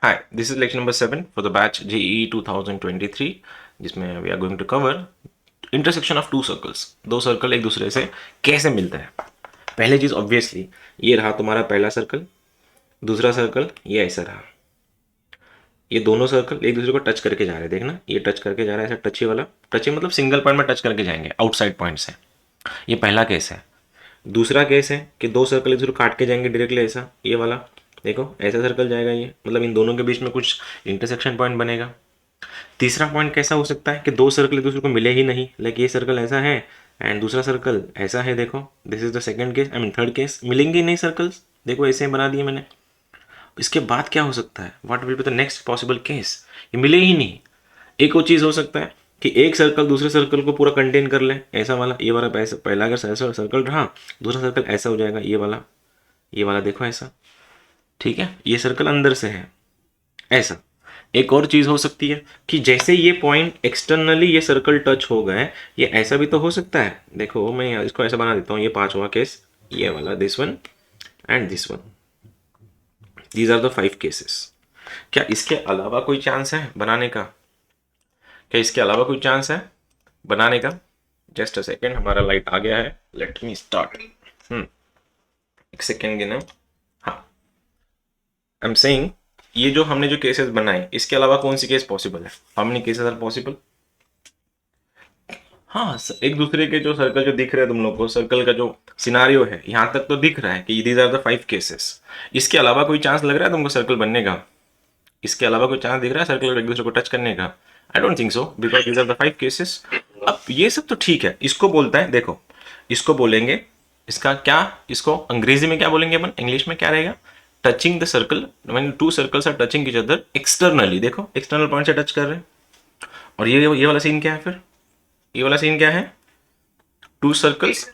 Hi, this is lecture number 7 for the batch JEE 2023 जिसमें we are going to cover intersection of two circles. दो circle एक दूसरे से कैसे मिलते हैं। पहली चीज़ ऑब्वियसली ये रहा तुम्हारा पहला सर्कल, दूसरा सर्कल ये ऐसा रहा। ये दोनों सर्कल एक दूसरे को टच करके जा रहे हैं, देखना ये टच करके जा रहा है ऐसा टची वाला, टची मतलब सिंगल पॉइंट में टच करके जाएंगे आउटसाइड पॉइंट से। ये पहला केस है। दूसरा केस है कि दो सर्कल एक दूसरे को काट के जाएंगे डायरेक्टली ऐसा, ये वाला देखो ऐसा सर्कल जाएगा, ये मतलब इन दोनों के बीच में कुछ इंटरसेक्शन पॉइंट बनेगा। तीसरा पॉइंट कैसा हो सकता है कि दो सर्कल एक दूसरे को मिले ही नहीं, लाइक ये सर्कल ऐसा है एंड दूसरा सर्कल ऐसा है, देखो this is the second case, I mean third case, मिलेंगे ही नहीं सर्कल्स, देखो ऐसे ही बना दिए मैंने। इसके बाद क्या हो सकता है, what will be the next possible case, ये मिले ही नहीं। एक और चीज़ हो सकता है कि एक सर्कल दूसरे सर्कल को पूरा कंटेन कर ले, ऐसा वाला, ये वाला पहला अगर ऐसा सर्कल रहा, दूसरा सर्कल ऐसा हो जाएगा, ये वाला देखो ऐसा, ठीक है, ये सर्कल अंदर से है ऐसा। एक और चीज़ हो सकती है कि जैसे ये पॉइंट एक्सटर्नली ये सर्कल टच हो गए, ये ऐसा भी तो हो सकता है, देखो मैं इसको ऐसा बना देता हूँ, ये पांचवा केस, ये वाला, this one and this one, these are the 5 cases. क्या इसके अलावा कोई चांस है बनाने का? क्या इसके अलावा कोई चांस है बनाने का? जस्ट अ सेकेंड, हमारा लाइट आ गया है, लेट मी स्टार्ट। एक सेकेंड गिना। हाँ, आई एम सेइंग ये जो हमने जो केसेस बनाए, इसके अलावा कौन सी केस पॉसिबल है? How many cases are possible? हाँ, एक दूसरे के जो सर्कल जो दिख रहे हैं तुम लोग को, सर्कल का जो सिनारियो है यहाँ तक तो दिख रहा है कि दीज आर द 5 केसेस। इसके अलावा कोई चांस लग रहा है तुमको सर्कल बनने का? इसके अलावा कोई चांस दिख रहा है सर्कल एक दूसरे को टच करने का? I don't think so, because these are the 5 cases. अब ये सब तो ठीक है, इसको बोलता है, देखो इसको बोलेंगे, इसका क्या, इसको अंग्रेजी में क्या बोलेंगे अपन, इंग्लिश में क्या रहेगा, touching the circle, when two circles are touching each other externally, देखो एक्सटर्नल पॉइंट से टच कर रहे हैं। और ये वाला सीन क्या है फिर, ये वाला सीन क्या है, टू सर्कल्स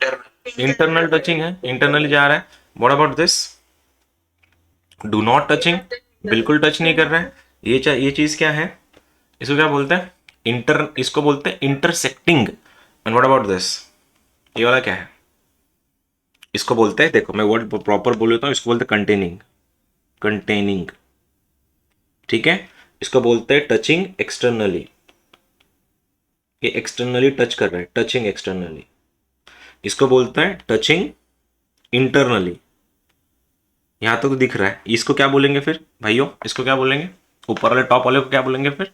इंटरनल टचिंग है, इंटरनली जा रहा है। What about this, do not touching, बिल्कुल टच नहीं कर रहा है। ये चीज क्या है, इसको क्या बोलते हैं, इसको बोलते हैं intersecting. And what about this, ये वाला क्या है, इसको बोलते हैं, देखो मैं वर्ड प्रॉपर बोल लेता हूँ, इसको बोलते हैं कंटेनिंग, कंटेनिंग, ठीक है। इसको बोलते हैं टचिंग एक्सटर्नली, ये एक्सटर्नली टच कर रहा है, टचिंग एक्सटर्नली। इसको बोलता है टचिंग इंटरनली, यहां तक तो दिख रहा है। इसको क्या बोलेंगे फिर भाइयों, इसको क्या बोलेंगे, ऊपर वाले टॉप वाले को क्या बोलेंगे फिर,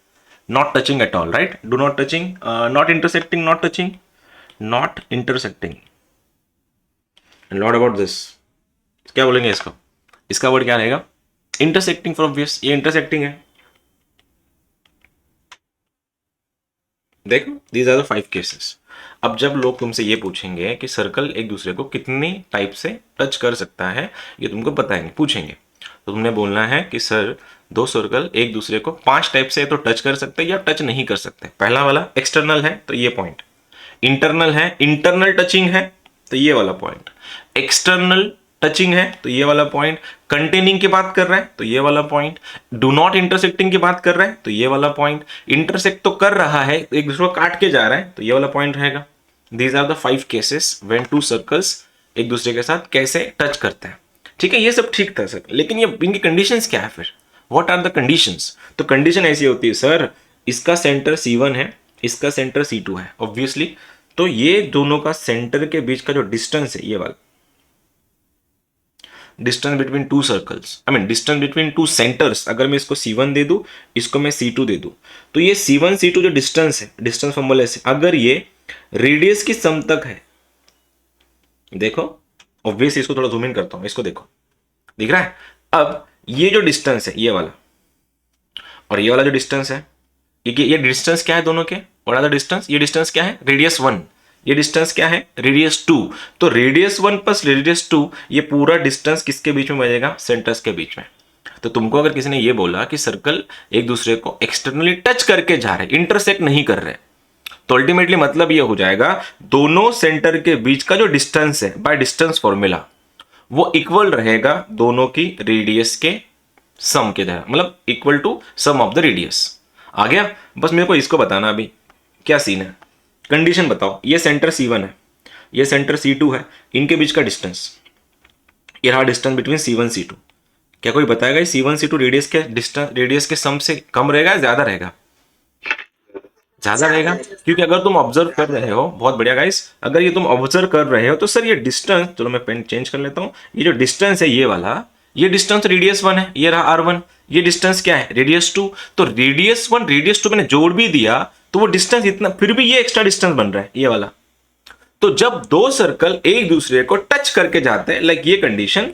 not touching at all, right, do not touching, not intersecting, not touching, not intersecting. And what about this, क्या बोलेंगे इसको, इसका वर्ड क्या रहेगा, इंटरसेक्टिंग, फॉर ऑब्वियस ये इंटरसेक्टिंग है। देखो दीज आर द 5 केसेस। अब जब लोग तुमसे ये पूछेंगे कि सर्कल एक दूसरे को कितनी टाइप से टच कर सकता है, ये तुमको बताएंगे, पूछेंगे, तो तुमने बोलना है कि सर दो सर्कल एक दूसरे को 5 टाइप से तो टच कर सकते हैं या टच नहीं कर सकते। पहला वाला एक्सटर्नल है तो ये पॉइंट, इंटरनल है, इंटरनल टचिंग है तो ये वाला पॉइंट, एक्सटर्नल टचिंग है तो ये वाला पॉइंट, कंटेनिंग की बात कर रहा है तो ये वाला पॉइंट, डू नॉट इंटरसेक्टिंग की बात कर रहा है तो ये वाला पॉइंट, इंटरसेक्ट तो कर रहा है एक दूसरे को काट के जा रहा है तो ये वाला पॉइंट रहेगा। These are the 5 cases when two circles एक दूसरे के साथ कैसे टच करते हैं, ठीक है। ये सब ठीक था सर, लेकिन ये इनकी कंडीशंस क्या है फिर, व्हाट आर द कंडीशंस? तो कंडीशन ऐसी होती है सर, इसका सेंटर C1 है, इसका सेंटर C2 है ऑब्वियसली, तो ये दोनों का सेंटर के बीच का जो डिस्टेंस है, ये वाला distance between to circles, I mean distance between two centres, अगर मैं इसको C1 दे दूं, इसको मैं C2 दे दूं, तो ये C1 C2 जो डिस्टेंस है, डिस्टेंस फॉर्मूला ऐसे, अगर ये रेडियस की समतक है, देखो ऑब्वियसली इसको थोड़ा जूम इन करता हूं, इसको देखो दिख रहा है। अब ये जो डिस्टेंस है ये वाला, और ये वाला जो डिस्टेंस है, ये डिस्टेंस क्या है दोनों के, और अदर डिस्टेंस, ये डिस्टेंस क्या है, रेडियस 1, ये डिस्टेंस क्या है, रेडियस 2। तो रेडियस 1 प्लस रेडियस 2, ये पूरा डिस्टेंस किसके बीच में बनेगा, सेंटर्स के बीच में। तो तुमको अगर किसी ने ये बोला कि सर्कल एक दूसरे को एक्सटर्नली टच करके जा रहे, इंटरसेक्ट नहीं कर रहे, तो अल्टीमेटली मतलब ये हो जाएगा दोनों सेंटर के बीच का जो डिस्टेंस है बाय डिस्टेंस फॉर्मूला, वो इक्वल रहेगा दोनों की रेडियस के सम के तरह, मतलब equal to sum of the radius. आ गया, बस मेरे को इसको बताना अभी क्या सीन है। कंडीशन बताओ, ये सेंटर C1 है, ये सेंटर C2 है, इनके बीच का डिस्टेंस, ये रहा डिस्टेंस बिटवीन C1 C2, क्या कोई बताएगा C1 C2 रेडियस के डिस्टेंस, रेडियस के सम से कम रहेगा या ज्यादा रहेगा? ज्यादा रहेगा, क्योंकि अगर तुम ऑब्जर्व कर रहे हो, बहुत बढ़िया गाइस, अगर ये तुम ऑब्जर्व कर रहे हो तो सर ये डिस्टेंस, चलो मैं पेन चेंज कर लेता हूं, ये जो डिस्टेंस है ये वाला, ये डिस्टेंस रेडियस 1 है, ये रहा R1, ये डिस्टेंस क्या है रेडियस 2, तो रेडियस 1 रेडियस 2 मैंने जोड़ भी दिया तो वो डिस्टेंस इतना, फिर भी ये एक्स्ट्रा डिस्टेंस बन रहा है ये वाला। तो जब दो सर्कल एक दूसरे को टच करके जाते हैं, लाइक ये कंडीशन,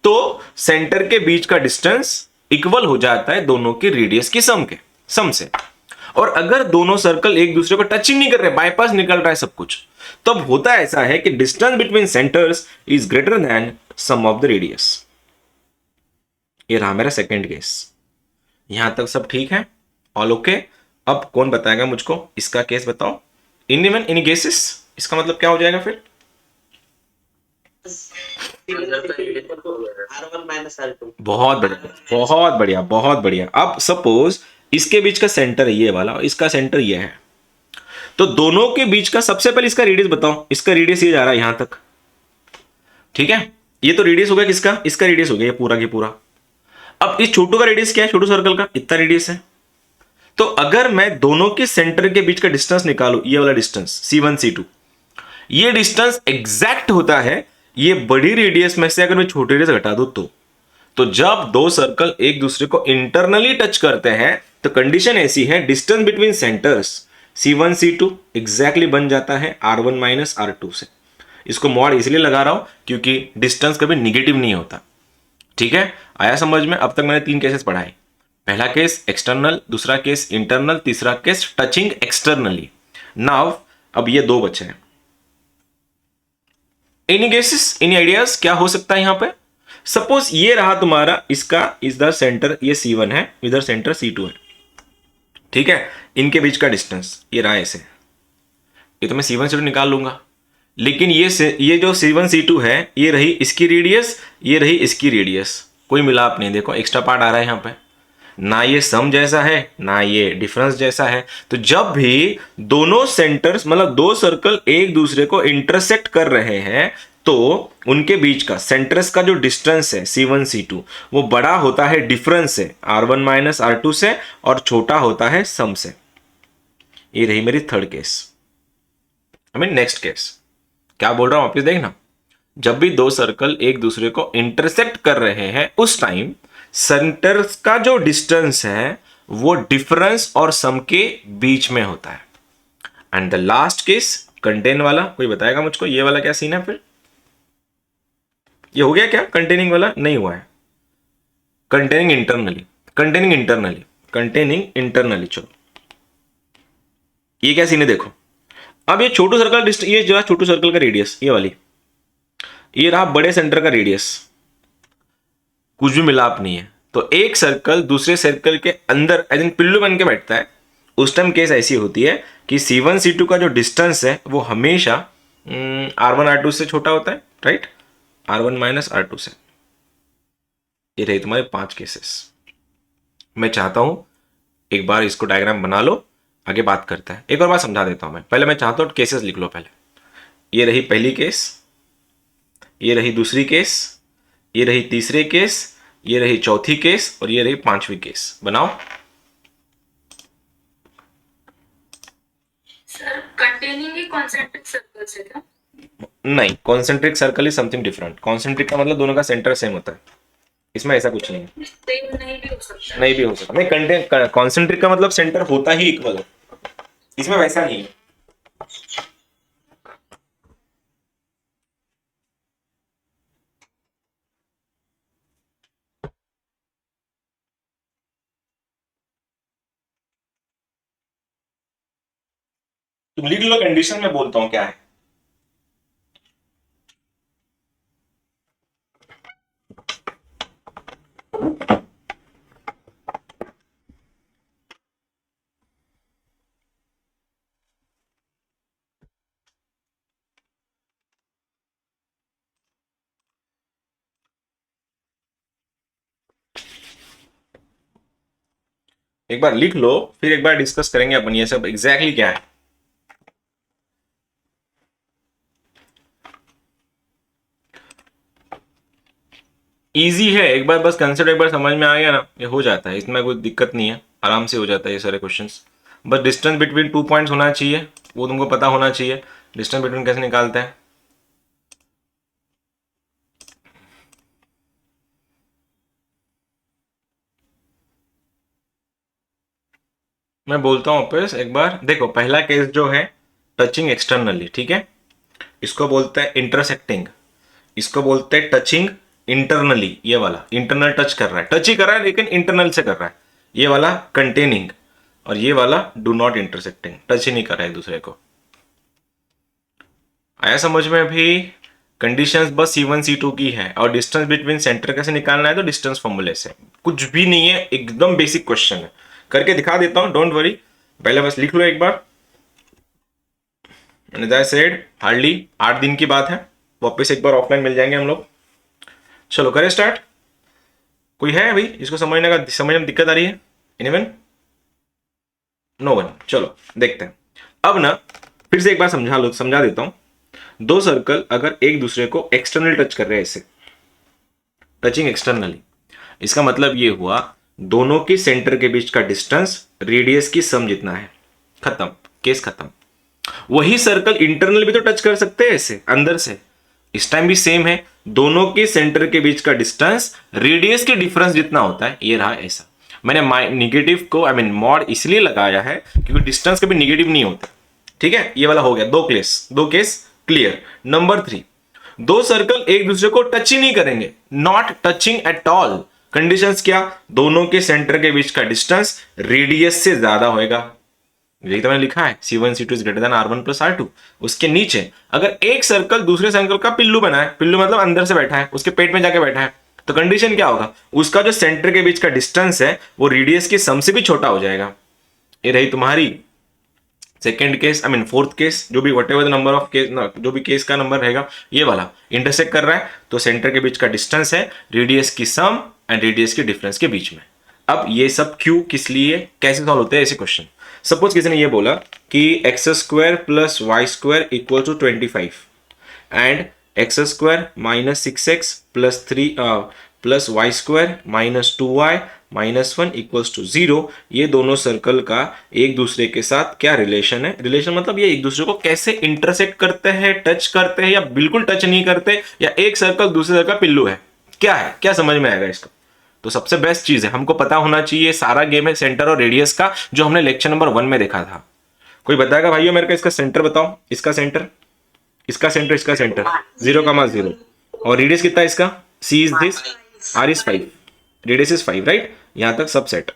तो सेंटर के बीच का डिस्टेंस इक्वल हो जाता है दोनों के रेडियस की सम से। और अगर दोनों सर्कल एक दूसरे को टच ही नहीं कर रहे, बाईपास निकल रहा है सब कुछ, तब होता ऐसा है कि distance between centres is greater than sum of the radius. ये रहा मेरा सेकंड केस। यहां तक सब ठीक है, ऑल ओके। अब कौन बताएगा मुझको इसका केस बताओ, एनी केसेस, इसका मतलब क्या हो जाएगा फिर? बहुत बढ़िया, बहुत बढ़िया, बहुत बढ़िया। अब सपोज इसके बीच का सेंटर ये वाला और इसका सेंटर ये है, तो दोनों के बीच का सबसे पहले इसका रेडियस बताओ। इसका रेडियस ये जा रहा है यहां तक, ठीक है, ये तो रेडियस हो गया किसका, इसका रेडियस हो गया ये पूरा की पूरा। अब इस छोटू का रेडियस क्या है, छोटू सर्कल का इतना रेडियस है। तो अगर मैं दोनों के सेंटर के बीच का डिस्टेंस निकालू, ये वाला डिस्टेंस C1 C2, ये डिस्टेंस एग्जैक्ट होता है ये बड़ी रेडियस में से अगर मैं छोटे रेडियस घटा दूं तो जब दो सर्कल एक दूसरे को इंटरनली टच करते हैं तो कंडीशन ऐसी है, distance between centres C1 C2 exactly बन जाता है R1 माइनस R2 से। इसको मॉड इसलिए लगा रहा हूं क्योंकि डिस्टेंस कभी निगेटिव नहीं होता। ठीक है, आया समझ में? अब तक मैंने 3 केसेस पढ़ाए, पहला केस एक्सटर्नल, दूसरा केस इंटरनल, तीसरा केस टचिंग एक्सटर्नली। नाउ अब ये 2 बचे हैं। एनी गेसेस, एनी आइडियाज क्या हो सकता है यहां पे? सपोज ये रहा तुम्हारा, इसका इधर सेंटर ये C1 है, इधर सेंटर C2 है, ठीक है, इनके बीच का डिस्टेंस ये रहा ऐसे, ये तो मैं C1 C2 निकाल लूंगा, लेकिन ये जो C1 C2 है ये रही इसकी रेडियस, ये रही इसकी रेडियस, कोई मिलाप नहीं, देखो एक्स्ट्रा पार्ट आ रहा है यहां पे, ना ये सम जैसा है ना ये डिफरेंस जैसा है। तो जब भी दोनों सेंटर्स मतलब दो सर्कल एक दूसरे को इंटरसेक्ट कर रहे हैं तो उनके बीच का सेंटर्स का जो डिस्टेंस है C1 C2 वो बड़ा होता है डिफरेंस से R1 माइनस R2 से और छोटा होता है सम से। ये रही मेरी थर्ड केस। नेक्स्ट केस क्या बोल रहा हूं वापिस देखना, जब भी दो सर्कल एक दूसरे को इंटरसेक्ट कर रहे हैं उस टाइम सेंटर्स का जो डिस्टेंस है वो डिफरेंस और सम के बीच में होता है। And the last case contain वाला, कोई बताएगा मुझको ये वाला क्या सीन है फिर? ये हो गया क्या कंटेनिंग वाला? नहीं हुआ है, कंटेनिंग इंटरनली, कंटेनिंग इंटरनली। चलो ये क्या सीन है देखो, अब ये छोटू सर्कल ये जो छोटू सर्कल का रेडियस ये वाली, ये रहा बड़े सेंटर का रेडियस, कुछ भी मिलाप नहीं है। तो एक सर्कल दूसरे सर्कल के अंदर आई थिंक पिल्लू बन के बैठता है, उस टाइम केस ऐसी होती है कि C1 C2 का जो डिस्टेंस है वो हमेशा R1 R2 से छोटा होता है, राइट, R1 माइनस R2 से। ये रही तुम्हारे 5 केसेस। मैं चाहता हूं एक बार इसको डायग्राम बना लो, आगे बात करता है। एक और बात समझा देता हूं मैं, पहले मैं चाहता हूं केसेस लिख लो पहले। ये रही पहली केस, ये रही दूसरी केस, ये रही तीसरे केस, ये रही चौथी केस और ये रही 5वीं केस। बनाओ। Sir containing A concentric circle से क्या? नहीं, concentric circle is something different. Concentric का मतलब दोनों का सेंटर सेम होता है, इसमें ऐसा कुछ नहीं है। सेम नहीं भी हो सकता है। नहीं भी हो सकता, नहीं, कंटेन कॉन्सेंट्रिक का मतलब सेंटर होता ही इक्वल है, इसमें वैसा नहीं है। तुम लिख लो कंडीशन में बोलता हूं क्या है। एक बार लिख लो फिर एक बार डिस्कस करेंगे अपन ये सब एग्जैक्टली क्या है। इजी है, एक बार बस कंसेप्ट एक बार समझ में आ गया ना, ये हो जाता है, इसमें कोई दिक्कत नहीं है, आराम से हो जाता है ये सारे क्वेश्चंस। बस डिस्टेंस बिटवीन 2 पॉइंट्स होना चाहिए, वो तुमको पता होना चाहिए। डिस्टेंस बिटवीन कैसे निकालते हैं? मैं बोलता हूँ वापस एक बार, देखो पहला केस जो है टचिंग एक्सटर्नली, ठीक है, इसको बोलते हैं इंटरसेक्टिंग, इसको बोलते हैं टचिंग इंटरनली, ये वाला इंटरनल टच कर रहा है, टच ही कर रहा है लेकिन इंटरनल से कर रहा है, ये वाला कंटेनिंग, और ये वाला डू नॉट इंटरसेक्टिंग, टच ही नहीं कर रहा है एक दूसरे को। आया समझ में? अभी कंडीशंस बस C1 C2 की है, और डिस्टेंस बिटवीन सेंटर कैसे निकालना है तो डिस्टेंस फॉर्मूले से, कुछ भी नहीं है, एकदम बेसिक क्वेश्चन है, करके दिखा देता हूं, डोंट वरी, पहले बस लिख लो एक बार। एज आई सेड हार्डली 8 दिन की बात है, वापस एक बार ऑफलाइन मिल जाएंगे हम लोग। चलो करें स्टार्ट। कोई है अभी इसको समझने में दिक्कत आ रही है? एनीवन? No one. चलो देखते हैं। अब ना फिर से एक बार समझा देता हूं। दो सर्कल अगर एक दूसरे को एक्सटर्नल टच कर रहे हैं, ऐसे टचिंग एक्सटर्नली, इसका मतलब ये हुआ दोनों के सेंटर के बीच का डिस्टेंस रेडियस की सम जितना है, खत्म, केस खत्म। वही सर्कल इंटरनल भी तो टच कर सकते हैं ऐसे अंदर से, इस टाइम भी सेम है, दोनों के सेंटर के बीच का डिस्टेंस रेडियस के डिफरेंस जितना होता है, ये रहा ऐसा। मैंने निगेटिव को मॉड इसलिए लगाया है क्योंकि डिस्टेंस कभी निगेटिव नहीं होता, ठीक है। ये वाला हो गया, दो केस क्लियर। नंबर 3, दो सर्कल एक दूसरे को टच ही नहीं करेंगे, not touching at all. Conditions क्या? दोनों के सेंटर के बीच का डिस्टेंस रेडियस से ज्यादा होएगा, यही तो मैंने लिखा है, C1 C2 is greater then R1 plus R2। उसके नीचे अगर एक सर्कल दूसरे सर्कल का पिल्लू बना है, पिल्लू मतलब अंदर से बैठा है, उसके पेट में जाके बैठा है, तो कंडीशन क्या होगा? उसका जो सेंटर के बीच का डिस्टेंस है वो रेडियस की सम से भी छोटा हो जाएगा। ये रही तुम्हारी सेकेंड केस, फोर्थ केस, जो भी what ever the number of case, जो भी केस का नंबर रहेगा, ये वाला इंटरसेक्ट कर रहा है तो सेंटर के बीच का डिस्टेंस है रेडियस की सम एंड रेडियस के डिफरेंस के बीच में। अब ये सब क्यों, किस लिए, कैसे सॉल्व होते हैं ऐसे क्वेश्चन? सपोज किसी ने ये बोला कि x square plus y square equal to 25 and x square minus 6x plus 3 plus y square minus 2y minus 1 equals to 0। ये दोनों सर्कल का एक दूसरे के साथ क्या रिलेशन है? रिलेशन मतलब ये एक दूसरे को कैसे इंटरसेक्ट करते हैं, टच करते हैं, या बिल्कुल टच नहीं करते, या एक सर्कल दूसरे सर्कल का पिल्लू है, क्या है, क्या समझ में आएगा इसका? तो सबसे बेस्ट चीज है, हमको पता होना चाहिए सारा गेम है सेंटर और रेडियस का, जो हमने लेक्चर नंबर 1 में देखा था। कोई बताएगा भाइयों मेरे को इसका सेंटर बताओ, इसका सेंटर, इसका सेंटर, इसका सेंटर 0,0, और रेडियस कितना है इसका? C is this, R is 5, radius is 5, right? यहां तक सब सेट।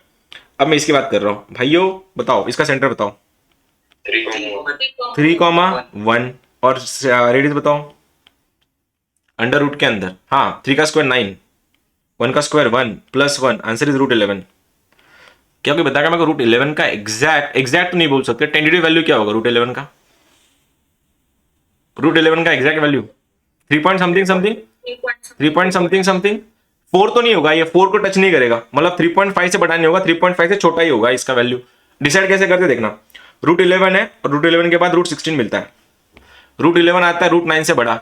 अब मैं इसकी बात कर रहा हूं, भाइयों बताओ इसका सेंटर बताओ। 3,1, और रेडियस बताओ अंडर रूट के अंदर, हाँ 3 का स्क्वायर 9, 1 का स्क्वायर 1 प्लस 1, आंसर इज √11। क्या कोई बताएगा मेरे को √11 का एग्जैक्ट तो नहीं बोल सकते, टेंटेटिव वैल्यू क्या होगा √11 का? √11 का exact value 3 point something something, 3 point something something, 4 तो नहीं होगा, ये 4 को टच नहीं करेगा, मतलब 3.5 से बड़ा नहीं होगा, 3.5 से छोटा ही होगा इसका वैल्यू। डिसाइड कैसे करते देखना, √11 है और √11 के बाद √16 मिलता है, √11 आता है √9 से बड़ा,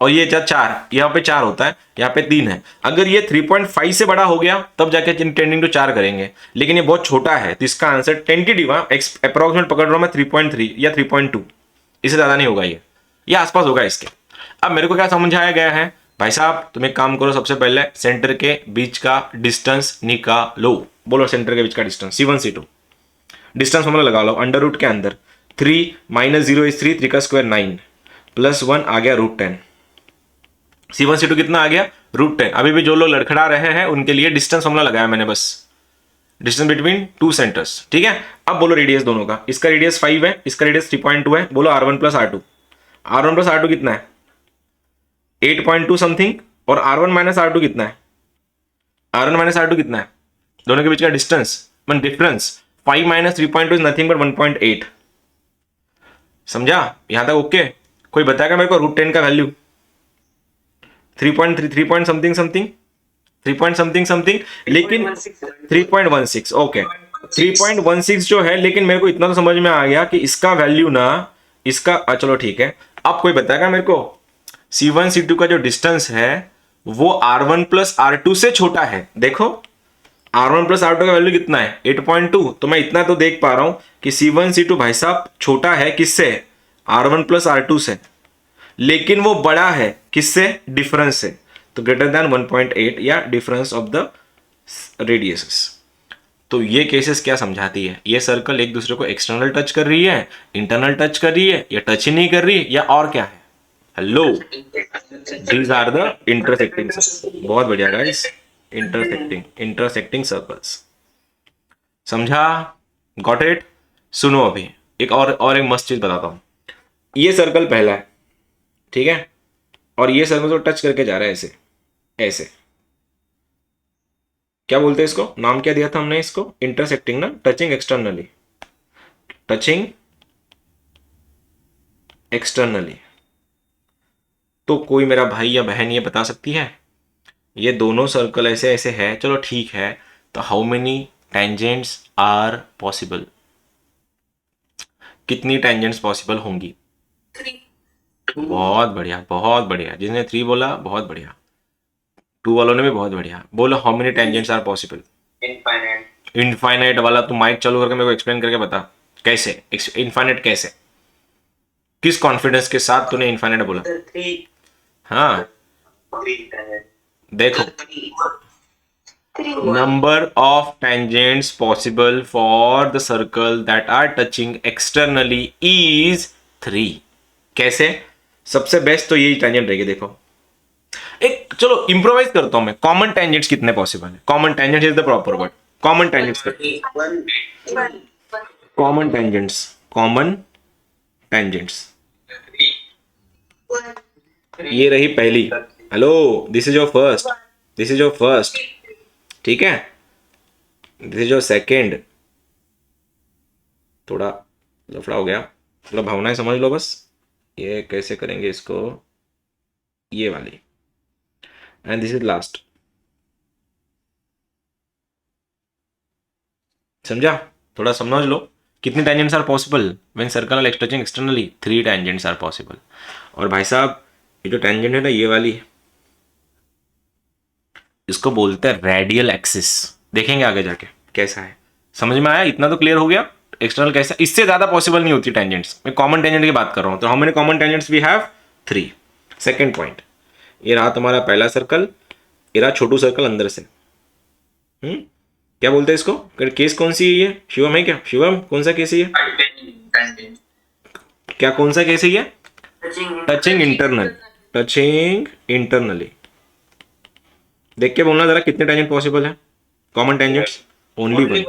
और ये 4, यहाँ पे 4 होता है, यहाँ पे 3 है। अगर ये 3.5 से बड़ा हो गया तब जाके टेंडिंग टू 4 करेंगे, लेकिन ये बहुत छोटा है तो इसका आंसर टेंटेटिव अप्रोक्सीमेट पकड़ रहा हूं मैं 3.3 या 3.2, इससे ज्यादा नहीं होगा, ये आसपास होगा इसके। अब मेरे को क्या समझ आया गया है भाई साहब, तुम एक काम करो, सबसे पहले सेंटर के बीच का डिस्टेंस निकालो। बोलो सेंटर के बीच का distance, C1 C2 distance formula लगा लो, अंडर रूट के अंदर 3 माइनस 0 इज 3, 3 का स्क्वायर 9 प्लस 1 आ गया √10। C1 C2 कितना आ गया? √10। अभी भी जो लोग लड़खड़ा रहे हैं उनके लिए डिस्टेंस फॉर्मूला लगाया मैंने, बस डिस्टेंस बिटवीन 2 सेंटर्स, ठीक है। अब बोलो रेडियस दोनों का, इसका रेडियस 5 है, इसका रेडियस 3.2 है, बोलो R1 plus R2, R1 plus R2 कितना है? 8.2 समथिंग, और R1 माइनस R2 कितना है? R1 माइनस R2 कितना है? दोनों के बीच का डिस्टेंस मतलब difference 5 minus 3.2 is nothing but 1.8। समझा यहां तक? ओके। कोई बताएगा मेरे को √10 का value? 3.3, 3 point something something, 3 point something something, लेकिन 3.16, ओके 3.16 जो है, लेकिन मेरे को इतना तो समझ में आ गया कि इसका वैल्यू ना, इसका चलो ठीक है। अब कोई बताएगा मेरे को C1 C2 का जो डिस्टेंस है वो R1 प्लस R2 से छोटा है। देखो R1 प्लस R2 का वैल्यू कितना है 8.2, तो मैं इतना तो देख पा रहा हूं कि C1 C2 भाई साहब छोटा है किससे, R1 प्लस R2 से, लेकिन वो बड़ा है किससे, डिफरेंस से, तो ग्रेटर देन 1.8 या डिफरेंस ऑफ द रेडियसेस। तो ये केसेस क्या समझाती है, ये सर्कल एक दूसरे को एक्सटर्नल टच कर रही है, इंटरनल टच कर रही है, या टच ही नहीं कर रही है, या और क्या है। Hello, these are the intersecting circle. बहुत बढ़िया गाइस, इंटरसेक्टिंग सर्कल्स। समझा, गॉट इट। सुनो अभी एक और एक मस्त चीज बताता हूं। ये सर्कल पहला है, ठीक है, और ये सर्कल को टच करके जा रहा है ऐसे ऐसे। क्या बोलते हैं इसको, नाम क्या दिया था हमने इसको, इंटरसेक्टिंग ना, टचिंग एक्सटर्नली, टचिंग एक्सटर्नली। तो कोई मेरा भाई या बहन ये बता सकती है, ये दोनों सर्कल ऐसे ऐसे है, चलो ठीक है, तो how many tangents are possible, कितनी टेंजेंट्स पॉसिबल होंगी। 3. बहुत बढ़िया, बहुत बढ़िया, जिसने 3 बोला बहुत बढ़िया, 2 वालों ने भी बहुत बढ़िया। बोलो how many tangents are possible. Infinite वाला तू माइक चालू करके मेरे को एक्सप्लेन करके बता, कैसे इनफाइनाइट, कैसे, किस कॉन्फिडेंस के साथ तूने इनफाइनाइट बोला। हाँ देखो, number of tangents possible for the circle that are touching externally is 3। कैसे, सबसे बेस्ट तो यही टेंजेंट रहेगी। देखो एक, चलो इम्प्रोवाइज करता हूं मैं, कॉमन टेंजेंट्स कितने पॉसिबल है, common tangents is the proper word, common tangents, common tangents, common tangents, ये रही पहली। Hello, this is your first, this is your first, ठीक है, दिस इज योर सेकेंड। थोड़ा लफड़ा हो गया, थोड़ा भावनाएं समझ लो बस। ये कैसे करेंगे इसको, ये वाली, एंड दिस इज लास्ट। समझा, थोड़ा समझ लो। कितनी tangents are possible when circle is touching externally, 3 tangents are possible. और भाई साहब ये जो टेंजेंट है ना, ये वाली, इसको बोलते हैं रेडियल एक्सिस। देखेंगे आगे जाके कैसा है, समझ में आया, इतना तो क्लियर हो गया। एक्सटर्नल कैसा, इससे ज्यादा पॉसिबल नहीं होती टेंजेंट्स, मैं कॉमन टेंजेंट की बात कर रहा हूं। तो how many common tangents we have, 3। Second point, ये रहा तुम्हारा पहला सर्कल, ये रहा छोटू सर्कल अंदर से। क्या बोलते हैं इसको, केस कौन सी है ये, शिवम है क्या, शिवम कौन सा केस है ये, क्या कौन सा केस है ये, टचिंग इंटरनल, टचिंग इंटरनली। देख के बोलना जरा कितने टेंजेंट पॉसिबल है, common tangents, only one,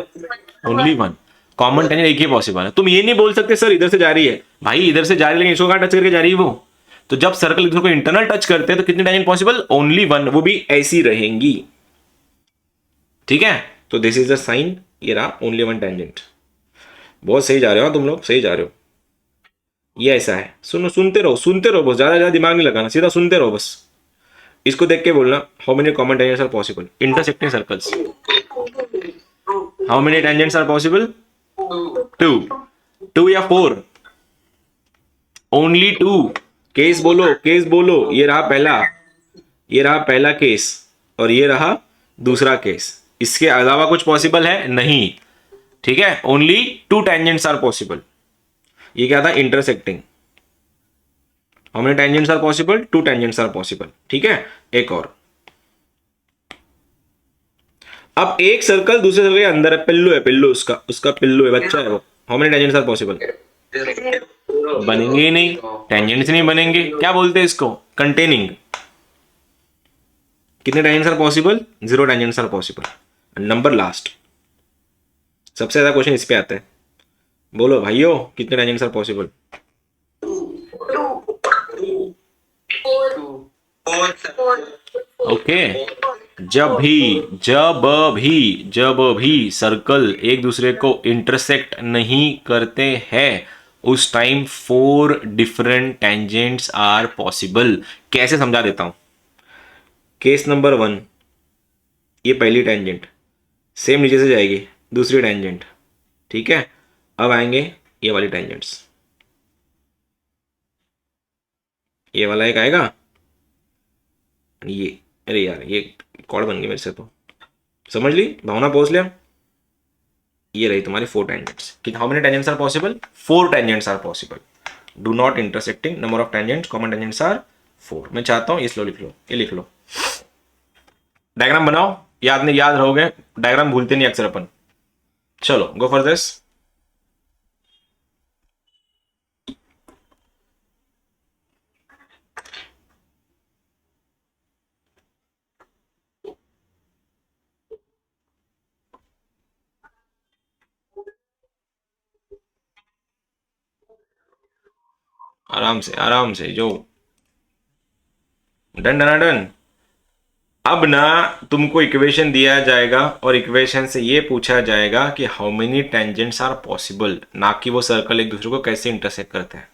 only one common tangent, एक ही पॉसिबल है। तुम ये नहीं बोल सकते सर इधर से जा रही है, भाई इधर से जा रही है लेकिन इसको कहां टच करके जा रही है वो। तो जब सर्कल एक दूसरे को इंटरनल टच करते हैं तो कितने टेंजेंट पॉसिबल, ओनली वन, वो भी ऐसी रहेंगी, ठीक है। तो दिस इज द साइन, ये रहा ओनली वन टेंजेंट। बहुत सही जा रहे हो तुम लोग, सही जा रहे हो। ये ऐसा है, सुनो, सुनते रहो, सुनते रहो बस, ज्यादा ज्यादा दिमाग नहीं लगाना, सीधा सुनते रहो बस। इसको देख के बोलना, how many common tangents are possible, intersecting circles, how many tangents are possible, 2, 2 या 4, ओनली 2। केस बोलो, केस बोलो, ये रहा पहला, ये रहा पहला केस, और ये रहा दूसरा केस, इसके अलावा कुछ पॉसिबल है नहीं, ठीक है। Only 2 tangents are possible. ये क्या था, intersecting. How many tangents are possible, 2 tangents are possible, ठीक है। एक और, अब एक सर्कल दूसरे सर्कल के अंदर है, पिल्लू है, पिल्लू उसका, उसका पिल्लू है, बच्चा है वो। How many tangents are possible, बनेंगे ही नहीं, टेंजेंट्स नहीं बनेंगे, क्या बोलते हैं इसको, कंटेनिंग। कितने tangents are possible, 0 tangents are possible. Number last, सबसे ज्यादा क्वेश्चन इस पे आता है, बोलो भाइयों कितने टेंजेंट्स आर पॉसिबल। ओके, जब भी सर्कल एक दूसरे को इंटरसेक्ट नहीं करते हैं उस time 4 different tangents are possible. कैसे समझा देता हूं, केस नंबर 1, ये पहली टेंजेंट सेम नीचे से जाएगी, दूसरी टेंजेंट, ठीक है। अब आएंगे ये वाली टेंजेंट्स, ये वाला एक आएगा, ये अरे यार ये कॉर्ड बन गई मेरे से, तो समझ ली भावना, पहुंच लिया। ये रही तुम्हारी 4 टेंजेंट्स। कि how many tangents are possible? 4 tangents are possible. Do not intersecting number of tangents, common tangents are 4। मैं चाहता हूं इसको लिख लो, ये लिख लो, डायग्राम बनाओ, याद नहीं, याद रहोगे, डायग्राम भूलते नहीं अक्सर अपन। चलो गो फॉर दिस। आराम से जो, डन डन डन। अब ना तुमको इक्वेशन दिया जाएगा और इक्वेशन से ये पूछा जाएगा कि how many tangents are possible, ना कि वो सर्कल एक दूसरे को कैसे इंटरसेक्ट करते हैं।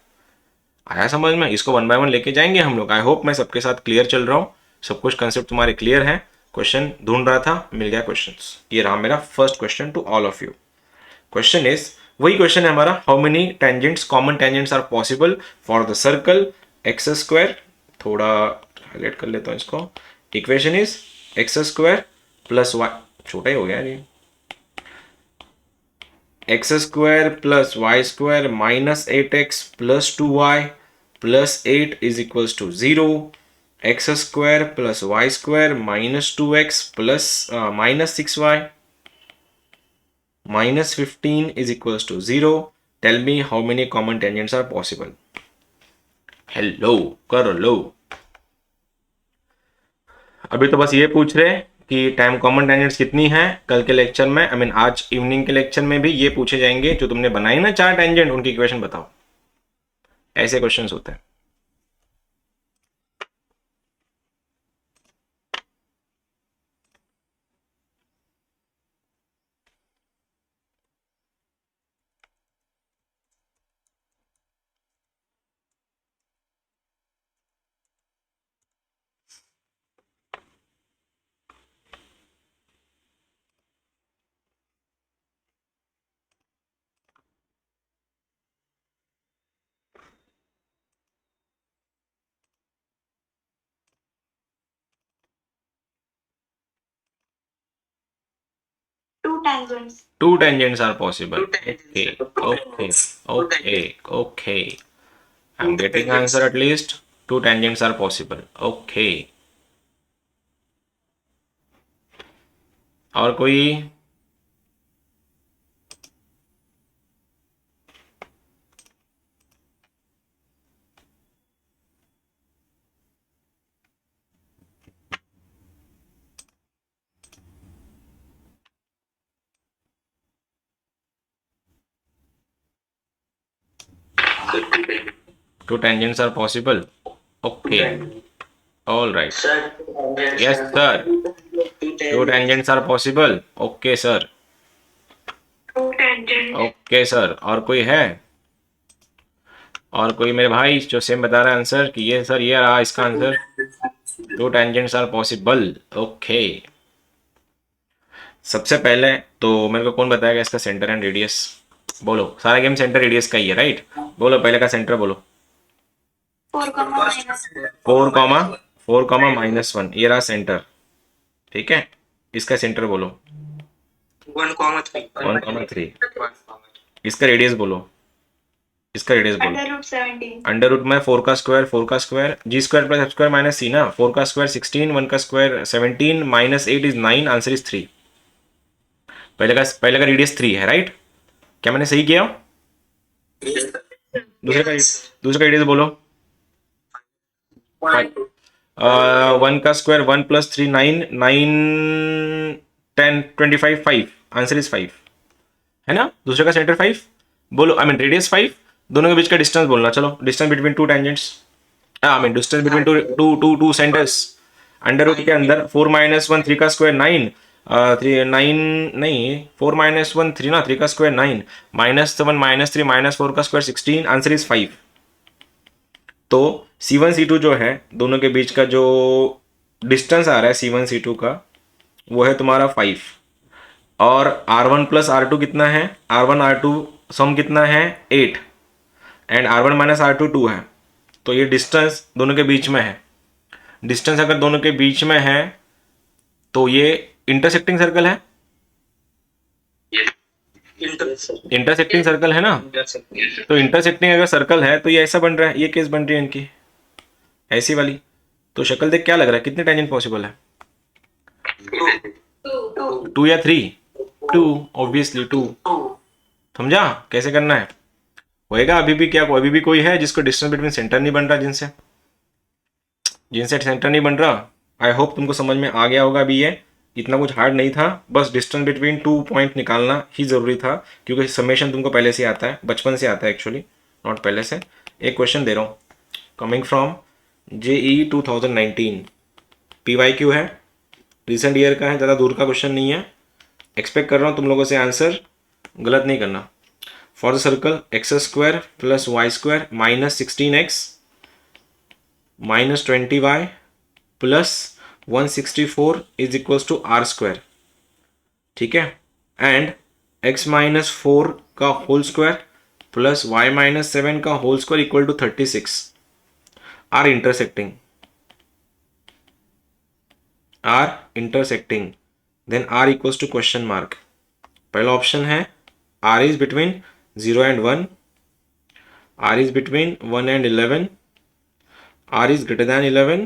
आया समझ में? इसको 1 बाय 1 लेके जाएंगे हम लोग। आई होप मैं सबके साथ क्लियर चल रहा हूँ, सब कुछ कंसेप्ट तुम्हारे क्लियर है। क्वेश्चन ढूंढ रहा था, मिल गया क्वेश्चन। ये रहा मेरा first question to all of you. Question is, वही क्वेश्चन है हमारा, how many tangents, common tangents are possible for the circle x square. थोड़ा हाईलाइट कर लेता हूँ इसको। Equation is x square plus y, छोटा ही हो गया ये, x square plus y square minus 8x plus 2y plus 8 is equals to 0। X square plus y square minus 2x plus minus 6y minus 15 is equals to 0. Tell me how many common tangents are possible. Hello, कर लो। अभी तो बस ये पूछ रहे कि time common tangents कितनी है। कल के लेक्चर में, आई मीन आज इवनिंग के लेक्चर में भी ये पूछे जाएंगे, जो तुमने बनाई ना 4 टेंजेंट, उनकी इक्वेशन बताओ। ऐसे क्वेश्चंस होते हैं। Two tangents are possible. Okay, okay, okay, okay. I'm getting answer at least. 2 tangents are possible. Okay. और कोई? Two tangents are possible. Okay. All right. Sir, Yes, sir. Two tangents are possible. Okay, sir. Okay, sir. और कोई है? और कोई मेरे भाई जो सेम बता रहा है आंसर कि ये सर, ये रहा इसका answer. Two tangents are possible. Okay. सबसे पहले तो मेरे को कौन बताएगा इसका सेंटर एंड रेडियस? बोलो, सारा गेम सेंटर रेडियस का ही है, राइट? बोलो पहले का सेंटर बोलो। 4, 4, -1, ये रहा सेंटर, ठीक है? इसका सेंटर बोलो। 1,3। इसका रेडियस बोलो, इसका रेडियस बोलो। अंडर रूट में 4 का square, g square plus f square minus c ना। 4 का स्क्वायर 16, 1 का square 17, minus 8 is 9, answer is 3। पहले का रेडियस 3 है, राइट? क्या मैंने सही किया? दूसरे का रेडियस बोलो। 1 का स्क्वायर 1 प्लस 3 9, 9 10 25 5, आंसर इज 5, है ना? दूसरे का सेंटर 5 बोलो, आई मीन रेडियस 5। दोनों के बीच का डिस्टेंस बोलना। चलो, distance between 2 tangents, I mean distance between two centres. Under root के अंदर 4 - 1 3 का स्क्वायर 9, 3 9 नहीं, 4 - 1 3 ना, 3 का स्क्वायर 9, -7 -3 -4 का स्क्वायर 16, आंसर इज 5। तो C1 C2 जो है, दोनों के बीच का जो डिस्टेंस आ रहा है C1 C2 का, वो है तुम्हारा 5। और R1 प्लस R2 कितना है? R1 R2 सम कितना है? 8। एंड R1 - R2 2 है। तो ये डिस्टेंस दोनों के बीच में है। डिस्टेंस अगर दोनों के बीच में है तो ये इंटरसेक्टिंग सर्कल है, इंटरसेक्टिंग सर्कल है ना। तो इंटरसेक्टिंग अगर सर्कल है तो ये ऐसा बन रहा है, ये केस बन रही है इनकी ऐसी वाली। तो शक्ल देख क्या लग रहा है, कितने टेंजेंट पॉसिबल है? 2 या 3? 2, ऑब्वियसली 2। समझा कैसे करना है? होएगा अभी भी क्या, अभी भी कोई है जिसको डिस्टेंस बिटवीन सेंटर नहीं बन रहा, जिनसे जिनसे सेंटर नहीं बन रहा? आई होप तुमको समझ में आ गया होगा अभी। ये इतना कुछ हार्ड नहीं था, बस डिस्टेंस बिटवीन 2 पॉइंट निकालना ही ज़रूरी था, क्योंकि समेशन तुमको पहले से आता है, बचपन से आता है एक्चुअली, नॉट पहले से। एक क्वेश्चन दे रहा हूँ, कमिंग फ्रॉम JEE 2019, PYQ है, रिसेंट ईयर का है, ज़्यादा दूर का क्वेश्चन नहीं है। एक्सपेक्ट कर रहा हूँ तुम लोगों से आंसर गलत नहीं करना। For the circle x² plus y² minus 16x minus 20y plus 164 is equals to r², ठीक है। एंड x माइनस 4 का whole square plus y minus 7 का whole square equal to 36 are intersecting, then r equals to question mark. पहला option है r is between 0 and 1, r is between 1 and 11, r is greater than 11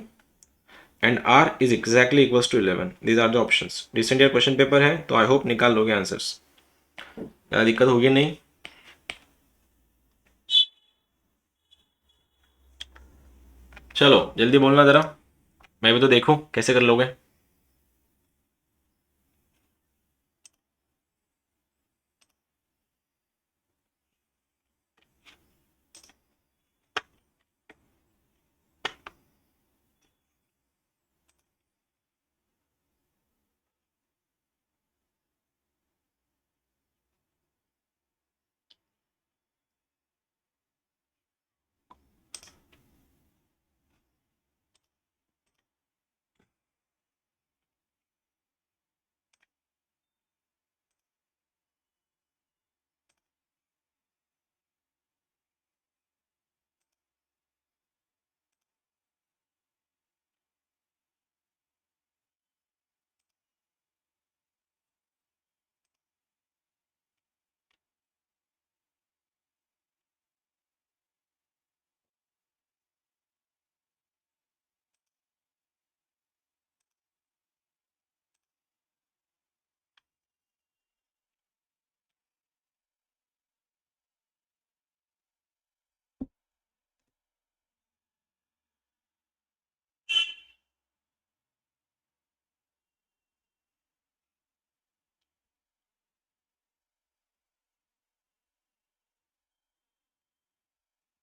and r is exactly equals to 11. These are the options. Recent year question paper है तो I hope निकाल लोगे answers, ज़्यादा दिक्कत होगी नहीं। चलो जल्दी बोलना ज़रा, मैं भी तो देखूं कैसे कर लोगे।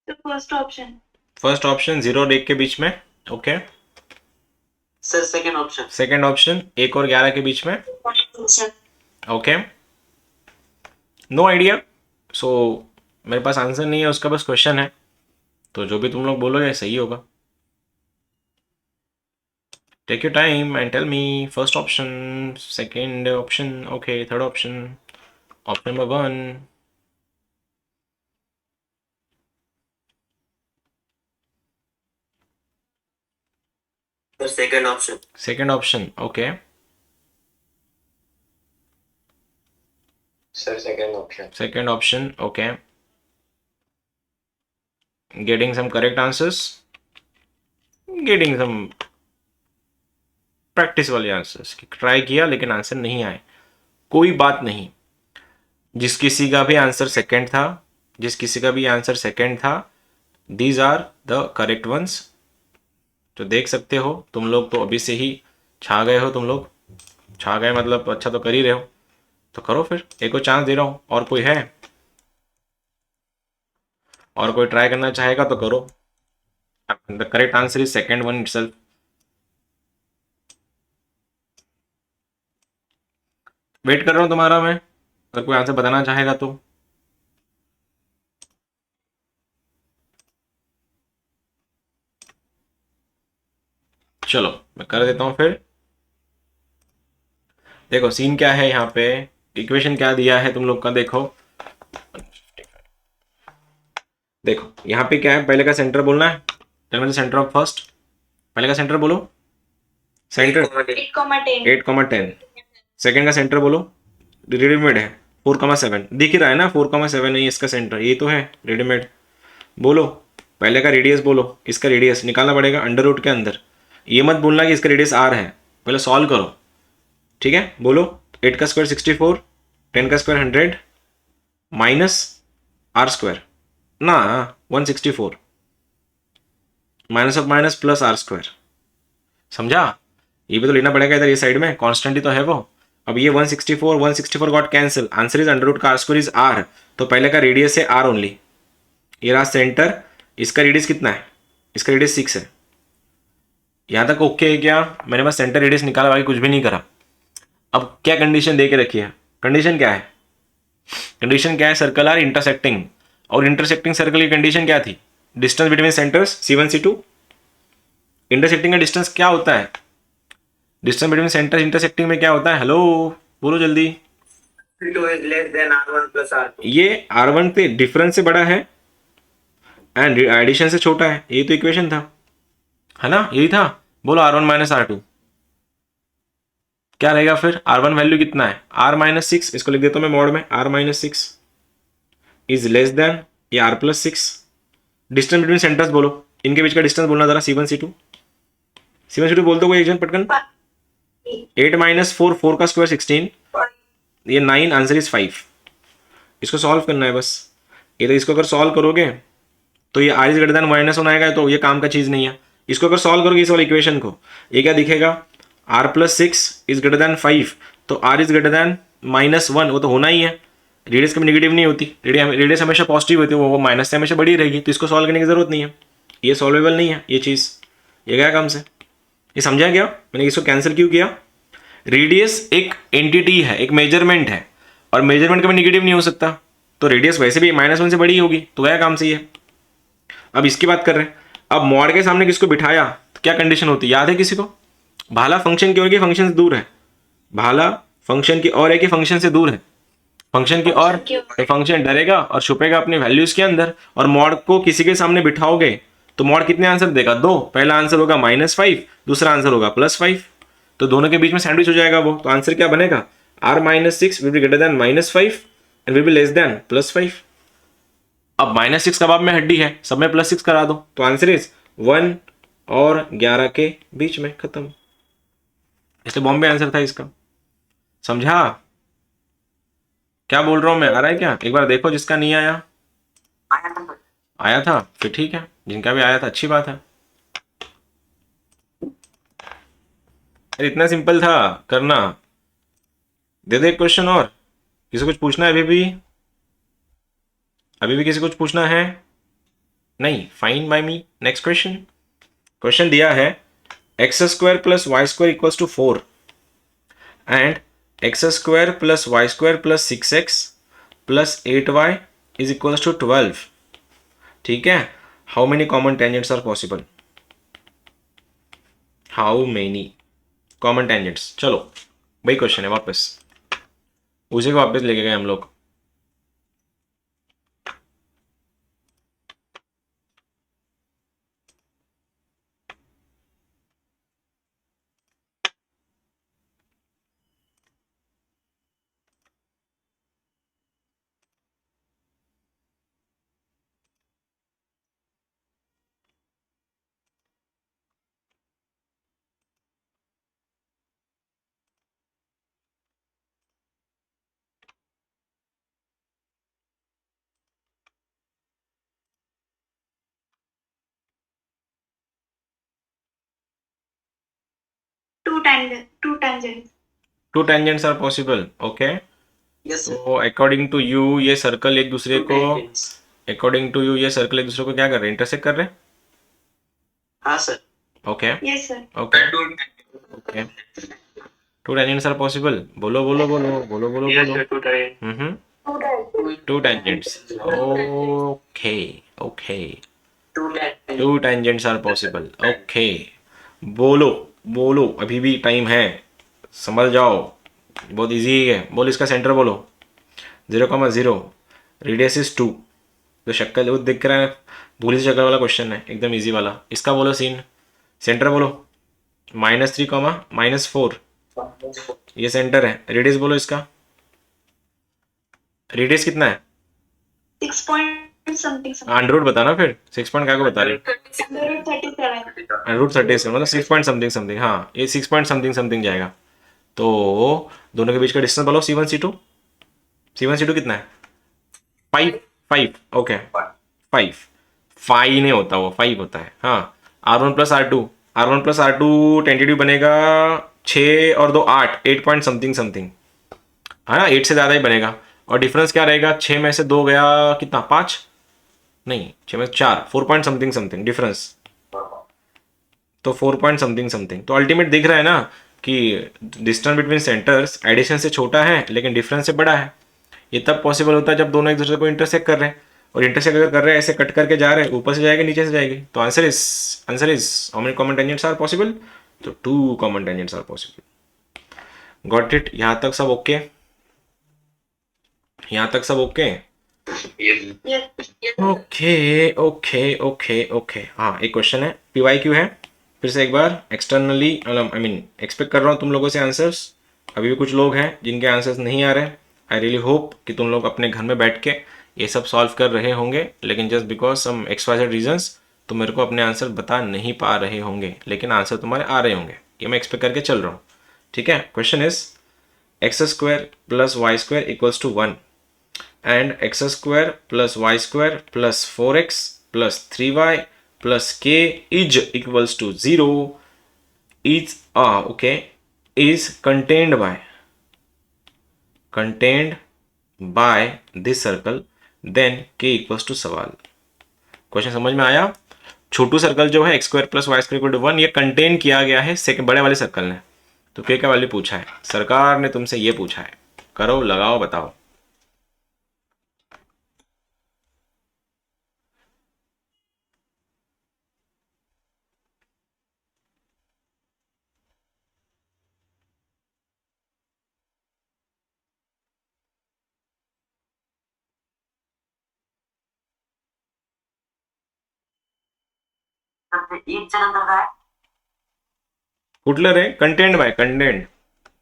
The first option. First option 0 और 1 के बीच में, okay. Sir second option. Second option 1 और 11 के बीच में, ओके। नो आइडिया, सो मेरे पास आंसर नहीं है उसका, बस क्वेश्चन है, तो जो भी तुम लोग बोलोगे सही होगा। Take your time and tell me first option, second option, okay, third option, option number 1. Sir second option. Second option, okay. Sir second option. Second option, okay. Getting some correct answers, getting some practice वाले answers. Try किया लेकिन answer नहीं आए, कोई बात नहीं। जिस किसी का भी आंसर सेकंड था, जिस किसी का भी आंसर सेकंड था, these are the correct ones. तो देख सकते हो तुम लोग तो अभी से ही छा गए हो, तुम लोग छा गए मतलब अच्छा तो कर ही रहे हो, तो करो फिर, एक और चांस दे रहा हूँ। और कोई है, और कोई ट्राई करना चाहेगा तो करो। The correct answer is second one itself. Wait कर रहा हूँ तुम्हारा मैं, अगर कोई आंसर बताना चाहेगा तो। चलो मैं कर देता हूँ फिर। देखो सीन क्या है यहाँ पे, इक्वेशन क्या दिया है तुम लोग का, देखो देखो यहाँ पे क्या है, पहले का सेंटर बोलना है, tell me the centre of first. पहले का सेंटर बोलो, सेंटर 8,10 8,10। सेकंड का सेंटर बोलो, रेडीमेड है 4,7, दिख ही रहा है ना 4,7 नहीं इसका सेंटर, ये तो है रेडीमेड। बोलो पहले का रेडियस बोलो, इसका रेडियस निकालना पड़ेगा अंडर रूट के अंदर। ये मत बोलना कि इसका रेडियस आर है, पहले सॉल्व करो, ठीक है। बोलो 8 का स्क्वायर 64, 10 का स्क्वायर 100 माइनस आर स्क्वायर ना 164, minus of minus plus r square, समझा। ये भी तो लेना पड़ेगा इधर, ये साइड में कांस्टेंट ही तो है वो। अब ये 164 got cancel, answer is under root का आर स्क्वायर इज आर, तो पहले का रेडियस है आर ओनली। ये रहा सेंटर, इसका रेडियस कितना है, इसका रेडियस 6 है। यहाँ तक ओके है क्या? मैंने बस सेंटर रेडियस निकाला, बाकी कुछ भी नहीं करा। अब क्या कंडीशन दे के रखी है, कंडीशन क्या है, कंडीशन क्या है, सर्कल आर इंटरसेक्टिंग, और इंटरसेक्टिंग सर्कल की कंडीशन क्या थी, distance between centres C1 C2। Intersecting का डिस्टेंस क्या होता है, डिस्टेंस बिटवीन सेंटर्स इंटरसेक्टिंग में क्या होता है, हेलो बोलो जल्दी। C2 is less than R1 plus R2. ये R1 से डिफरेंस से बड़ा है एंड एडिशन से छोटा है, ये तो इक्वेशन था, है ना, यही था। बोलो R1 माइनस R2 क्या रहेगा फिर, R1 वैल्यू कितना है, R माइनस 6, इसको लिख देता हूँ मैं मॉड में, R minus 6 is less then ये R plus 6। Distance between centres बोलो, इनके बीच का डिस्टेंस बोलना जरा, C1 C2, C1 C2 बोल दो कोई एक जन पटकन। 8 माइनस 4, 4 का स्क्वायर 16, ये 9, आंसर इज 5। इसको सॉल्व करना है बस, ये तो इसको अगर सॉल्व करोगे तो ये r is greater than minus one आएगा, तो ये काम का चीज़ नहीं है। इसको अगर सॉल्व करोगे इस वाले इक्वेशन को, ये क्या दिखेगा, r plus 6 is greater than 5, तो आर इज ग्रेटर देन -1, वो तो होना ही है। रेडियस कभी नेगेटिव नहीं होती, रेडियस हमेशा पॉजिटिव होती है, वो माइनस से हमेशा बड़ी रहेगी, तो इसको सॉल्व करने की जरूरत नहीं है, ये सॉल्वेबल नहीं है ये चीज़। ये गया काम से, ये समझा क्या मैंने इसको कैंसिल क्यों किया। रेडियस एक एंटिटी है, एक मेजरमेंट है, और मेजरमेंट कभी नेगेटिव नहीं हो सकता, तो रेडियस वैसे भी -1 से बड़ी होगी, तो गया काम से ये। अब इसकी बात कर रहे हैं, अब मॉड के सामने किसको बिठाया तो क्या कंडीशन होती है, याद है किसी को, भाला फंक्शन की ओर की फंक्शन से दूर है, भाला फंक्शन की ओर है कि फंक्शन से दूर है, फंक्शन की ओर, तो फंक्शन डरेगा और छुपेगा अपनी वैल्यूज के अंदर। और मॉड को किसी के सामने बिठाओगे तो मॉड कितने आंसर देगा, 2, पहला आंसर होगा -5, दूसरा आंसर होगा +5, तो दोनों के बीच में सैंडविच हो जाएगा वो, तो आंसर क्या बनेगा, R minus 6 will be greater than -5 and will be less then +5। अब -6 कबाब में हड्डी है, सब में +6 करा दो, तो आंसर इज 1 और 11 के बीच में, खत्म। इसलिए बॉम्बे आंसर था इसका, समझा क्या बोल रहा हूं मैं, आ रहा है क्या, एक बार देखो जिसका नहीं आया। आया था फिर ठीक है, जिनका भी आया था अच्छी बात है। अरे इतना सिंपल था करना। दे दे एक क्वेश्चन और, किसी को कुछ पूछना है अभी भी किसी को कुछ पूछना है, नहीं, फाइन बाय मी। नेक्स्ट क्वेश्चन, क्वेश्चन दिया है x² + y² = 4 and x² + y² + 6x + 8y = 12, ठीक है। How many common tangents are possible, how many common tangents. चलो वही क्वेश्चन है, वापस उसी को वापस लेके गए हम लोग। two tangents. Two tangents are possible, okay. Yes, sir. तो अकॉर्डिंग टू यू ये सर्कल एक दूसरे Two को, tangents. अकॉर्डिंग टू यू ये सर्कल एक दूसरे को क्या कर रहे हैं, इंटरसेक्ट कर रहे हैं, हाँ सर। Okay Yes, sir. Okay okay. Two tangents are possible, बोलो बोलो बोलो बोलो बोलो Yes, बोलो। sir. Two tangents. Two tangents. Two tangents, okay okay, Two tangents. Two tangents are possible, okay. बोलो बोलो, अभी भी टाइम है, समझ जाओ, बहुत इजी है। बोलो इसका सेंटर बोलो, 0,0, रेडियस इज 2, तो शक्ल वो दिख रहा है, भूली से शक्ल वाला क्वेश्चन है, एकदम इजी वाला। इसका बोलो सीन, सेंटर बोलो, -3, -4, ये सेंटर है। रेडियस बोलो इसका, रेडियस कितना है? 6 point something something. Under root बता ना फिर, 6 पॉइंट क्या को बता रही? √37. √37 मतलब 6 पॉइंट समथिंग समथिंग, हाँ ये 6 पॉइंट समथिंग समथिंग जाएगा। तो दोनों के बीच का डिस्टेंस बोलो, C1 C2, C1 C2 कितना है? 5, 5, ओके 5, 5 नहीं होता, वो 5 होता है। हाँ, R1 + R2 टेंटेटिव बनेगा 6 और 2 8, 8 पॉइंट समथिंग समथिंग, है ना, 8 से ज़्यादा ही बनेगा। और डिफरेंस क्या रहेगा? 6 में से 2 गया, कितना? 5 नहीं, 6 में से 4, 4 पॉइंट समथिंग समथिंग डिफरेंस, तो 4 पॉइंट समथिंग समथिंग। तो अल्टीमेट दिख रहा है ना कि डिस्टेंस बिटवीन सेंटर्स एडिशन से छोटा है लेकिन डिफरेंस से बड़ा है। ये तब पॉसिबल होता है जब दोनों एक दूसरे को इंटरसेक्ट कर रहे हैं, और इंटरसेक्ट अगर कर रहे हैं ऐसे कट करके जा रहे हैं, ऊपर से जाएगा नीचे से जाएगी। तो answer is how many common tangents are possible? तो 2 common tangents are possible. Got it? यहाँ तक सब ओके? यहाँ तक सब okay? Yes. Okay okay okay okay. हाँ, एक क्वेश्चन है, PYQ है, फिर से एक बार एक्सटर्नली, आई मीन एक्सपेक्ट कर रहा हूँ तुम लोगों से आंसर्स। अभी भी कुछ लोग हैं जिनके आंसर्स नहीं आ रहे। आई रियली होप कि तुम लोग अपने घर में बैठ के ये सब सॉल्व कर रहे होंगे, लेकिन just because some XYZ reasons तो मेरे को अपने आंसर बता नहीं पा रहे होंगे, लेकिन आंसर तुम्हारे आ रहे होंगे, ये मैं एक्सपेक्ट करके चल रहा हूँ। ठीक है, question is x² + y² = 1 and x² + y² + 4x + 3y + k is equals to 0 is is contained by this circle, then k equals to सवाल। क्वेश्चन समझ में आया? छोटू सर्कल जो है x² + y² = 1, ये कंटेन किया गया है सेकंड बड़े वाले सर्कल ने। तो k का वैल्यू पूछा है, सरकार ने तुमसे ये पूछा है, करो लगाओ बताओ। एक जगह कर रहा है. कुठलं रे? कंटेंड बाय, कंटेंड,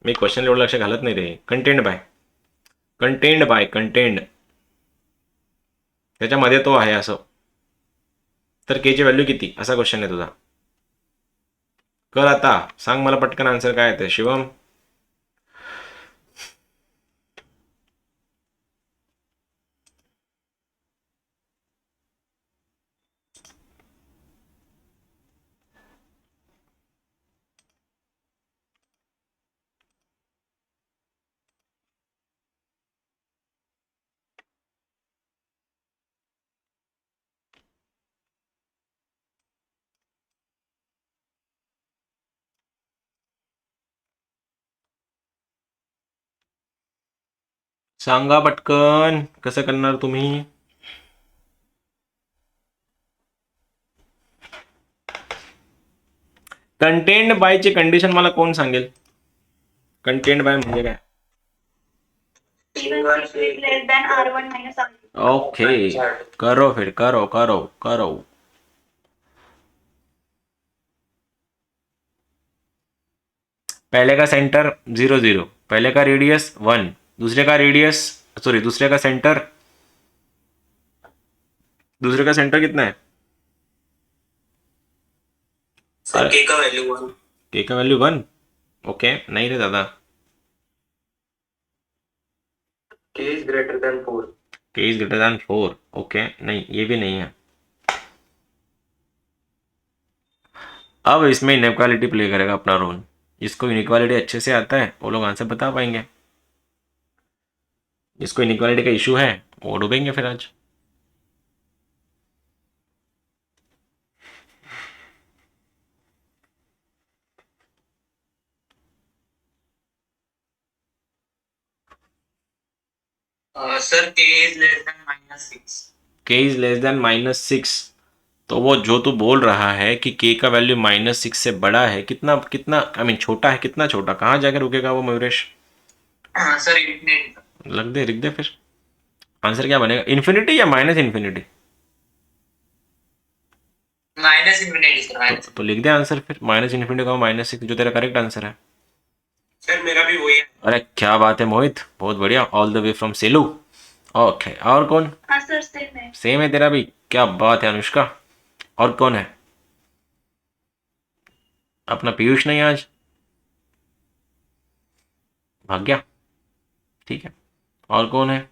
मी क्वेश्चन एवढं लक्ष घालत नाही रे. कंटेंड त्याच्यामध्ये तो आहे असं, तर के ची व्हॅल्यू किती असा क्वेश्चन आहे तुझा. कर आता, सांग मला पटकन आन्सर काय येते शिवम. सांगा पटकन, कसं करणार तुम्ही. कंटेंड बायची कंडिशन मला कोण सांगेल? कंटेंड बाय म्हणजे काय? C1 C2 is less than R1 - R2. Okay, करो फिर, करो करो करो. पहले का सेंटर 0 0, पहले का रेडियस 1, दूसरे का रेडियस, सॉरी दूसरे का सेंटर कितना है? सर के का वैल्यू 1. के का वैल्यू 1. ओके, नहीं रे दादा, के इज ग्रेटर देन 4. के इज ग्रेटर देन 4. ओके, नहीं ये भी नहीं है. अब इसमें इनइक्वालिटी प्ले करेगा अपना रोल. जिसको इनइक्वालिटी अच्छे से आता है वो लोग आंसर बता पाएंगे, जिसको इनइक्वालिटी का इशू है वो डूबेंगे फिर आज. सर के इज लेस देन -6. के इज लेस देन -6. तो वो जो तू बोल रहा है कि के का वैल्यू -6 से बड़ा है, कितना कितना आई मीन छोटा है, कितना छोटा, कहाँ जाकर रुकेगा वो मयूरेश? Sir infinity. लिख दे फिर. आंसर क्या बनेगा, इन्फिनिटी या -infinity? Minus infinity sir minus. तो लिख दे आंसर फिर, माइनस इन्फिनिटी का -6 जो तेरा करेक्ट आंसर है। सर मेरा भी वही है। अरे क्या बात है मोहित, बहुत बढ़िया, all the way from Selu. Okay, और कौन? हाँ सर सेम है। सेम है तेरा भी, क्या बात है अनुष्का। और कौन है? अपना पीयूष नहीं आज, भाग गया। ठीक है, और कौन है?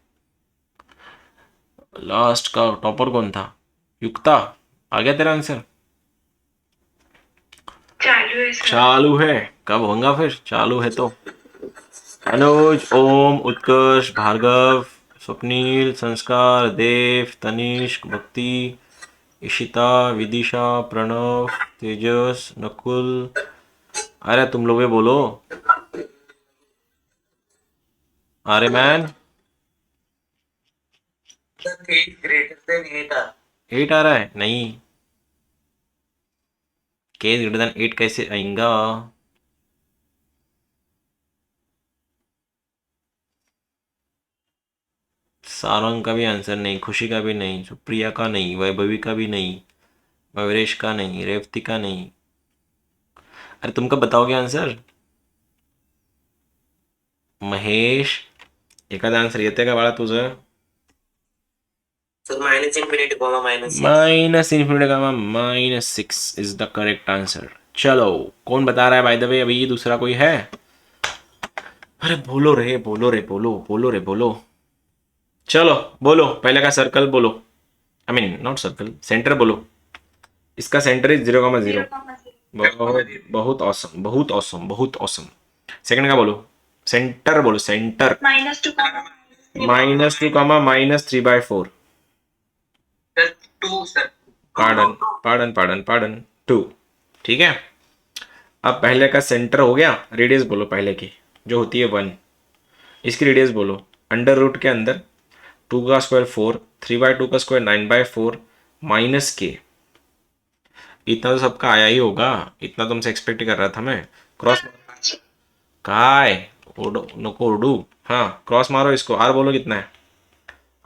लास्ट का टॉपर कौन था? युक्ता, आ गया तेरा आंसर? चालू है सर। चालू है, कब होगा फिर? चालू है तो अनुज, ओम, उत्कर्ष, भार्गव, स्वप्नील, संस्कार, देव, तनिष्क, भक्ति, इशिता, विदिशा, प्रणव, तेजस, नकुल। अरे तुम लोग भी बोलो। अरे man, sir 8 greater than 8 r. 8 आ रहा है? नहीं, के ग्रेटर देन 8 कैसे आएगा? सारंग का भी आंसर नहीं, खुशी का भी नहीं, सुप्रिया का नहीं, वैभवी का भी नहीं, वैरेश का नहीं, रेवती का नहीं। अरे तुम कब बताओगे आंसर? महेश, एखादा आन्सर येते का बाळा तुझं? Sir minus infinity comma minus -∞ का -6 इज द करेक्ट आंसर। चलो, कौन बता रहा है बाय द वे अभी? दूसरा कोई है? अरे बोलो रे, बोलो रे, बोलो बोलो रे, बोलो। चलो बोलो, पहले का सर्कल बोलो, I mean not circle, centre बोलो। इसका सेंटर इज 0,0। 0,0। बहुत ऑसम, बहुत ऑसम, बहुत ऑसम। सेकंड का बोलो, सेंटर बोलो, centre. -2, -2, -3/4। Sir 2 sir. Pardon pardon pardon pardon, 2। ठीक है, अब पहले का सेंटर हो गया। रेडियस बोलो पहले की, जो होती है 1। इसकी रेडियस बोलो, अंडर रूट के अंदर 2 का स्क्वायर 4, 3/2 का स्क्वायर 9/4 -k। इतना तो सबका आया ही होगा, इतना तुमसे एक्सपेक्ट कर रहा था मैं। क्रॉस काय उड़ो नको उड़ू। हाँ, क्रॉस मारो इसको, आर बोलो कितना है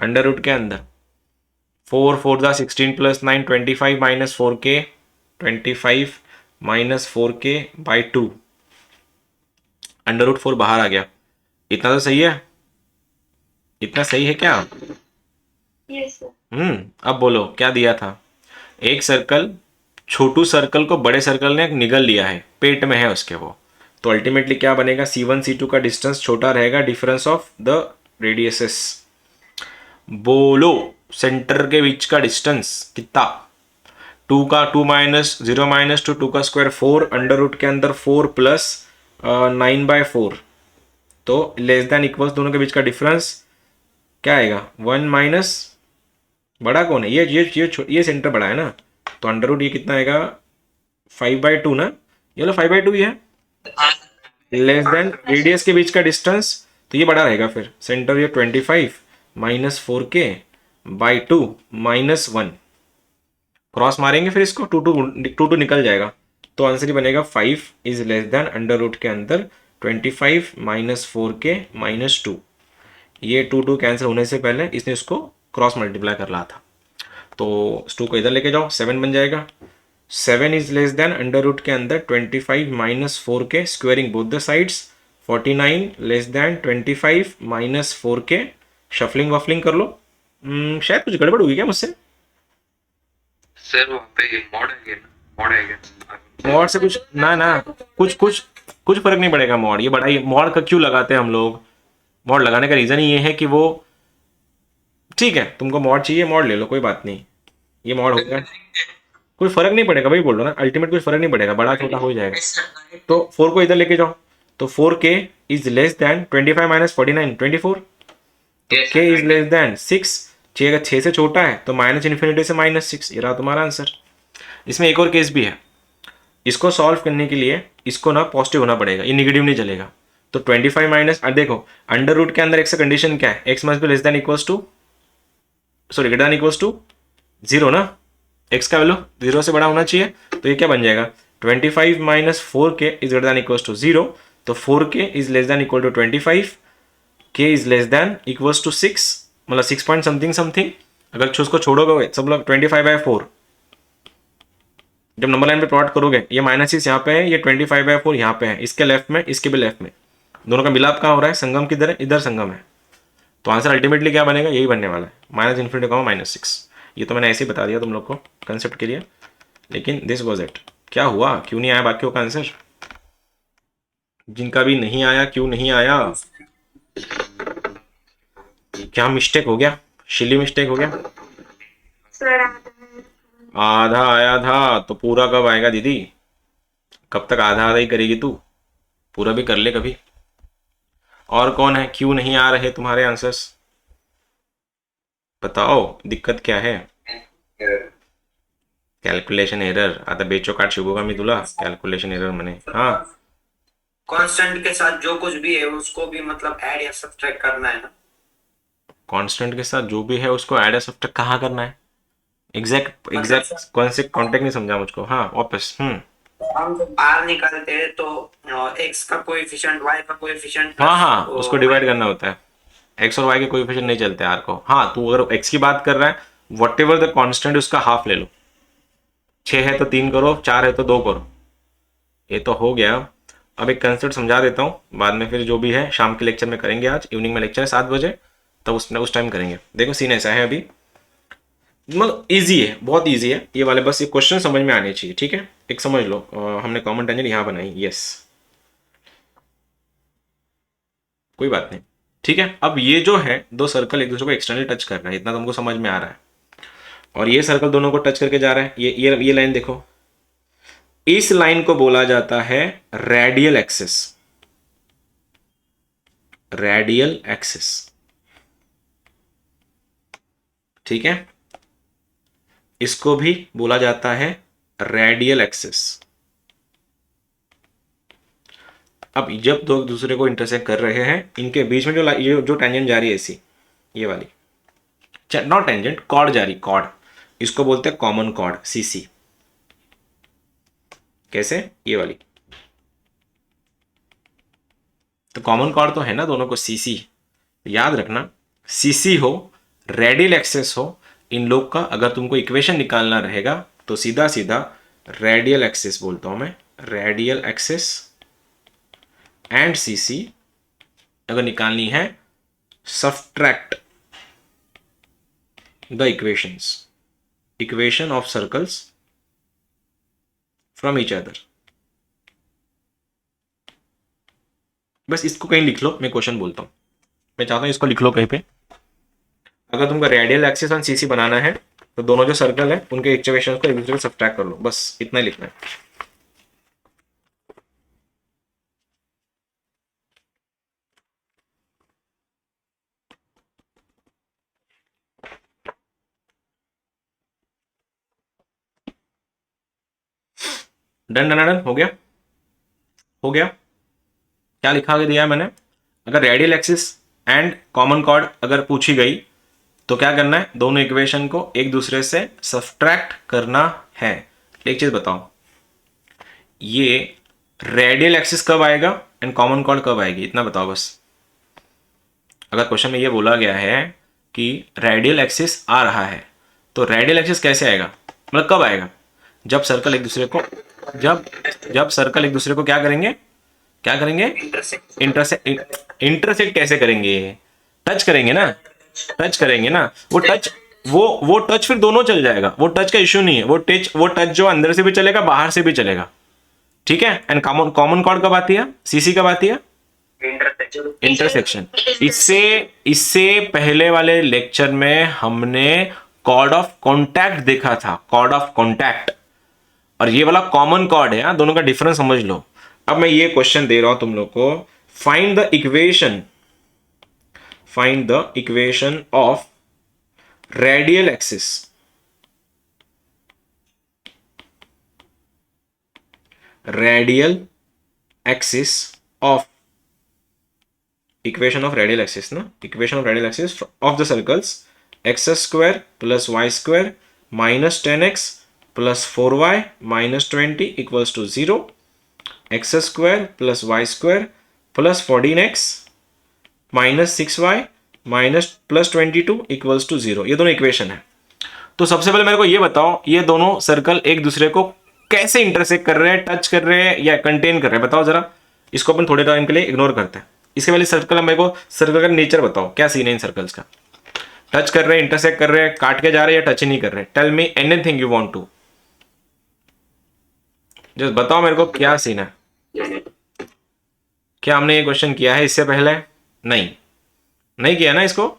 अंडर रूट के अंदर। 4 4 दा 16 + 9 25 - 4k, 25 - 4k by 2। Under root 4 बाहर आ गया। इतना तो सही है, इतना सही है क्या? Yes sir. अब बोलो क्या दिया था? एक सर्कल, छोटू सर्कल को बड़े सर्कल ने निगल लिया है, पेट में है उसके वो। तो अल्टीमेटली क्या बनेगा? C1 C2 का डिस्टेंस छोटा रहेगा, डिफरेंस ऑफ द रेडियसेस। बोलो, सेंटर के बीच का डिस्टेंस कितना? 2 का 2 - 0 - 2, 2 का स्क्वायर 4, अंडर रूट के अंदर 4 प्लस 9/4। तो लेस देन इक्वल्स, दोनों के बीच का डिफरेंस क्या आएगा? 1 माइनस, बड़ा कौन है? ये सेंटर बड़ा है ना, तो अंडर रूट ये कितना आएगा? 5/2 ना, ये लो 5/2 ही है। लेस देन रेडियस के बीच का डिस्टेंस, तो ये बड़ा रहेगा फिर। सेंटर ये 25 - 4k बाई 2 -1। क्रॉस मारेंगे फिर इसको, 2 निकल जाएगा। तो आंसर ही बनेगा 5 is less than under root के अंदर 25 - 4k -2। ये 2 कैंसिल होने से पहले इसने इसको क्रॉस मल्टीप्लाई कर रहा था। तो 2 को इधर लेके जाओ, 7 बन जाएगा। 7 is less than under root के अंदर 25 - 4k, squaring both the sides. 49 less than 25 - 4k। Shuffling waffling कर लो। शायद कुछ गड़बड़ हुई क्या मुझसे? सर वहाँ पे मॉड है क्या? मॉड है क्या? मॉड से कुछ ना कुछ फर्क नहीं पड़ेगा। मॉड ये बड़ा ही, मॉड का क्यों लगाते हैं हम लोग? मॉड लगाने का रीजन ही ये है कि वो, ठीक है तुमको मॉड चाहिए, मॉड ले लो, कोई बात नहीं। ये मॉड हो गया, कोई फर्क नहीं पड़ेगा, वही बोल रहा ना, अल्टीमेट कुछ फर्क नहीं पड़ेगा, बड़ा छोटा हो जाएगा। तो 4 को इधर लेके जाओ, तो 4k इज लेस देन 25 - 49, 24। तो k इज लेस देन 6। 6 अगर 6 से छोटा है तो -∞ से -6, ये रहा तुम्हारा आंसर। इसमें एक और केस भी है, इसको सॉल्व करने के लिए इसको ना पॉजिटिव होना पड़ेगा, ये निगेटिव नहीं चलेगा। तो 25 माइनस, देखो अंडर रूट के अंदर x का कंडीशन क्या है? x must be less than equals to, sorry greater than equals to 0 ना, x का वैल्यू 0 से बड़ा होना चाहिए। तो ये क्या बन जाएगा? 25 - 4k is greater than equals to 0। तो 4k is less than equal to 25, k is less than equals to 6, मतलब 6 पॉइंट समथिंग समथिंग। अगर उसको छोड़ोगे सब लोग 25/4, जब नंबर लाइन पे प्लॉट करोगे, ये -6 यहाँ पे है, ये 25/4 यहाँ पे है, इसके लेफ्ट में, इसके भी लेफ्ट में, दोनों का मिलाप कहाँ हो रहा है, संगम किधर है, इधर संगम है। तो आंसर अल्टीमेटली क्या बनेगा, यही बनने वाला है, -∞, -6। ये तो मैंने ऐसे ही बता दिया तुम लोग को कंसेप्ट के लिए, लेकिन दिस वॉज इट। क्या हुआ, क्यों नहीं आया बाकियों का आंसर? जिनका भी नहीं आया, क्यों नहीं आया? क्या मिस्टेक हो गया, शिली मिस्टेक हो गया? सर आधा आया था तो पूरा कब आएगा दीदी? कब तक आधा आधा ही करेगी तू? पूरा भी कर ले कभी। और कौन है, क्यों नहीं आ रहे तुम्हारे आंसर्स? बताओ दिक्कत क्या है? Calculation error. आता बेचो काट शिकू का मी तुला? कॅल्क्युलेशन एरर म्हणे। हाँ कांस्टेंट के साथ जो कुछ भी है उसको भी मतलब ऐड या सब्ट्रैक्ट करना है ना? कांस्टेंट के साथ जो भी है उसको ऐड या सब्ट्रैक्ट कहाँ करना है? एग्जैक्ट कौन से कॉन्टेक्ट नहीं समझा मुझको। हाँ वापस। हम जब आर निकालते हैं तो एक्स का कोएफिशिएंट वाई का कोएफिशिएंट हाँ उसको डिवाइड करना होता है। एक्स और वाई के कोएफिशिएंट नहीं चलते आर को। हाँ तू अगर एक्स की बात कर रहा है, वट एवर द कॉन्स्टेंट उसका हाफ ले लो। 6 है तो 3 करो, 4 है तो 2 करो। ये तो हो गया। अब एक कंसेप्ट समझा देता हूँ, बाद में फिर जो भी है शाम के लेक्चर में करेंगे। आज इवनिंग में लेक्चर है 7 बजे, तब उस टाइम करेंगे। देखो सीन ऐसा है, अभी मतलब ईजी है, बहुत ईजी है ये वाले, बस ये क्वेश्चन समझ में आने चाहिए। ठीक है, एक समझ लो, हमने कॉमन टेंजेंट यहाँ बनाई, यस कोई बात नहीं। ठीक है, अब ये जो है दो सर्कल एक दूसरे को एक्सटर्नली टच कर रहा है, इतना तुमको समझ में आ रहा है। और ये सर्कल दोनों को टच करके जा रहा है। ये लाइन देखो, इस लाइन को बोला जाता है रेडियल एक्सिस। रेडियल एक्सिस, ठीक है, इसको भी बोला जाता है रेडियल एक्सिस। अब जब दो दूसरे को इंटरसेक्ट कर रहे हैं, इनके बीच में जो टेंजेंट जा रही है ऐसी, ये वाली नॉट टेंजेंट, कॉर्ड जा रही, कॉर्ड, इसको बोलते हैं कॉमन कॉर्ड, सीसी। कैसे? ये वाली। तो कॉमन कॉर्ड तो है ना दोनों को, सीसी। याद रखना, सीसी हो, रेडियल एक्सिस हो, इन लोग का अगर तुमको इक्वेशन निकालना रहेगा तो सीधा सीधा रेडियल एक्सिस बोलता हूं मैं, रेडियल एक्सिस एंड सीसी अगर निकालनी है, subtract the equation of circles from each other. बस इसको कहीं लिख लो, मैं क्वेश्चन बोलता हूं, मैं चाहता हूं इसको लिख लो कहीं पे। अगर तुमको रेडियल एक्सिस और सीसी बनाना है तो दोनों जो सर्कल है उनके इक्वेशन को एक दूसरे को सब्ट्रैक्ट कर लो, बस इतना ही लिखना है। डन डन डन, हो गया हो गया। क्या लिखा के दिया है मैंने? अगर radial axis and common chord अगर पूछी गई तो क्या करना है, दोनों इक्वेशन को एक दूसरे से सब्ट्रैक्ट करना है। एक चीज बताओ, ये रेडियल एक्सिस कब आएगा एंड कॉमन कॉर्ड कब आएगी, इतना बताओ बस। अगर क्वेश्चन में ये बोला गया है कि रेडियल एक्सिस आ रहा है, तो रेडियल एक्सिस कैसे आएगा, मतलब कब आएगा? जब सर्कल एक दूसरे को जब सर्कल एक दूसरे को क्या करेंगे इंटरसेक्ट कैसे करेंगे? टच करेंगे ना, वो टच फिर दोनों चल जाएगा, वो टच का इश्यू नहीं है। वो टच जो अंदर से भी चलेगा बाहर से भी चलेगा, ठीक है। एंड कॉमन कॉर्ड कब आती है, सीसी कब आती है? इंटरसेक्शन। इससे पहले वाले लेक्चर में हमने कॉर्ड ऑफ कॉन्टैक्ट देखा था, कॉर्ड ऑफ कॉन्टैक्ट, और ये वाला कॉमन कॉर्ड है। दोनों का डिफरेंस समझ लो। अब मैं ये क्वेश्चन दे रहा हूं तुम लोग को, find the equation of radial axis. Radial axis of equation of radial axis ना, equation of radial axis of the circles x² + y² - 10x + 4y - 20 = 0, x² + y² + 14x - 6y - +22 = 0। ये दोनों इक्वेशन है। तो सबसे पहले मेरे को ये बताओ, ये दोनों सर्कल एक दूसरे को कैसे इंटरसेक्ट कर रहे हैं, टच कर रहे हैं या कंटेन कर रहे हैं, बताओ जरा। इसको अपन थोड़े टाइम के लिए इग्नोर करते हैं। इसके पहले सर्कल, मेरे को सर्कल का नेचर बताओ, क्या सीन है इन सर्कल्स का। टच कर रहे हैं, इंटरसेक्ट कर रहे हैं, काट के जा रहे हैं या टच ही नहीं कर रहे। Tell me anything you want to, just बताओ मेरे को क्या सीन है। क्या हमने ये क्वेश्चन किया है इससे पहले? नहीं, नहीं किया ना इसको।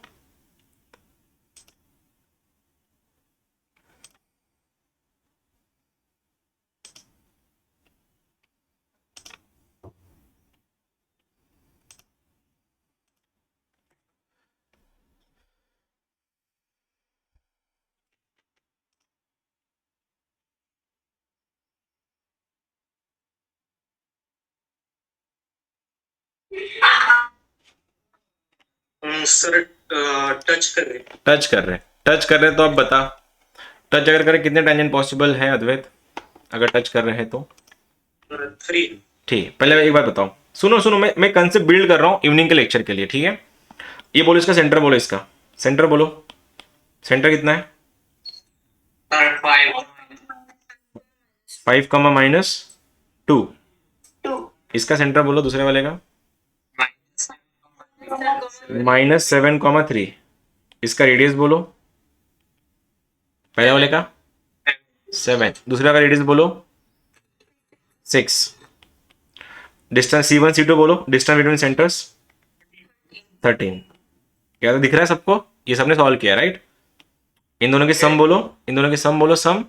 सर टच कर रहे टच कर रहे, टच कर रहे तो अब बता, टच अगर करें कितने टेंजेंट पॉसिबल है अद्वैत, अगर टच कर रहे हैं तो? 3। ठीक, पहले एक बार बताओ, सुनो सुनो, मैं कंसेप्ट बिल्ड कर रहा हूँ इवनिंग के लेक्चर के लिए, ठीक है। ये बोलो इसका सेंटर, बोलो इसका सेंटर, बोलो सेंटर कितना है? 5 कमा -2। 2 इसका सेंटर बोलो दूसरे वाले का, -7,3। इसका रेडियस बोलो, पहले वाले का 7, दूसरे का रेडियस बोलो 6। डिस्टेंस C1 C2 बोलो, डिस्टेंस बिटवीन सेंटर्स 13। क्या तो दिख रहा है सबको? ये सबने सॉल्व किया राइट। इन दोनों की सम बोलो, इन दोनों की सम बोलो, सम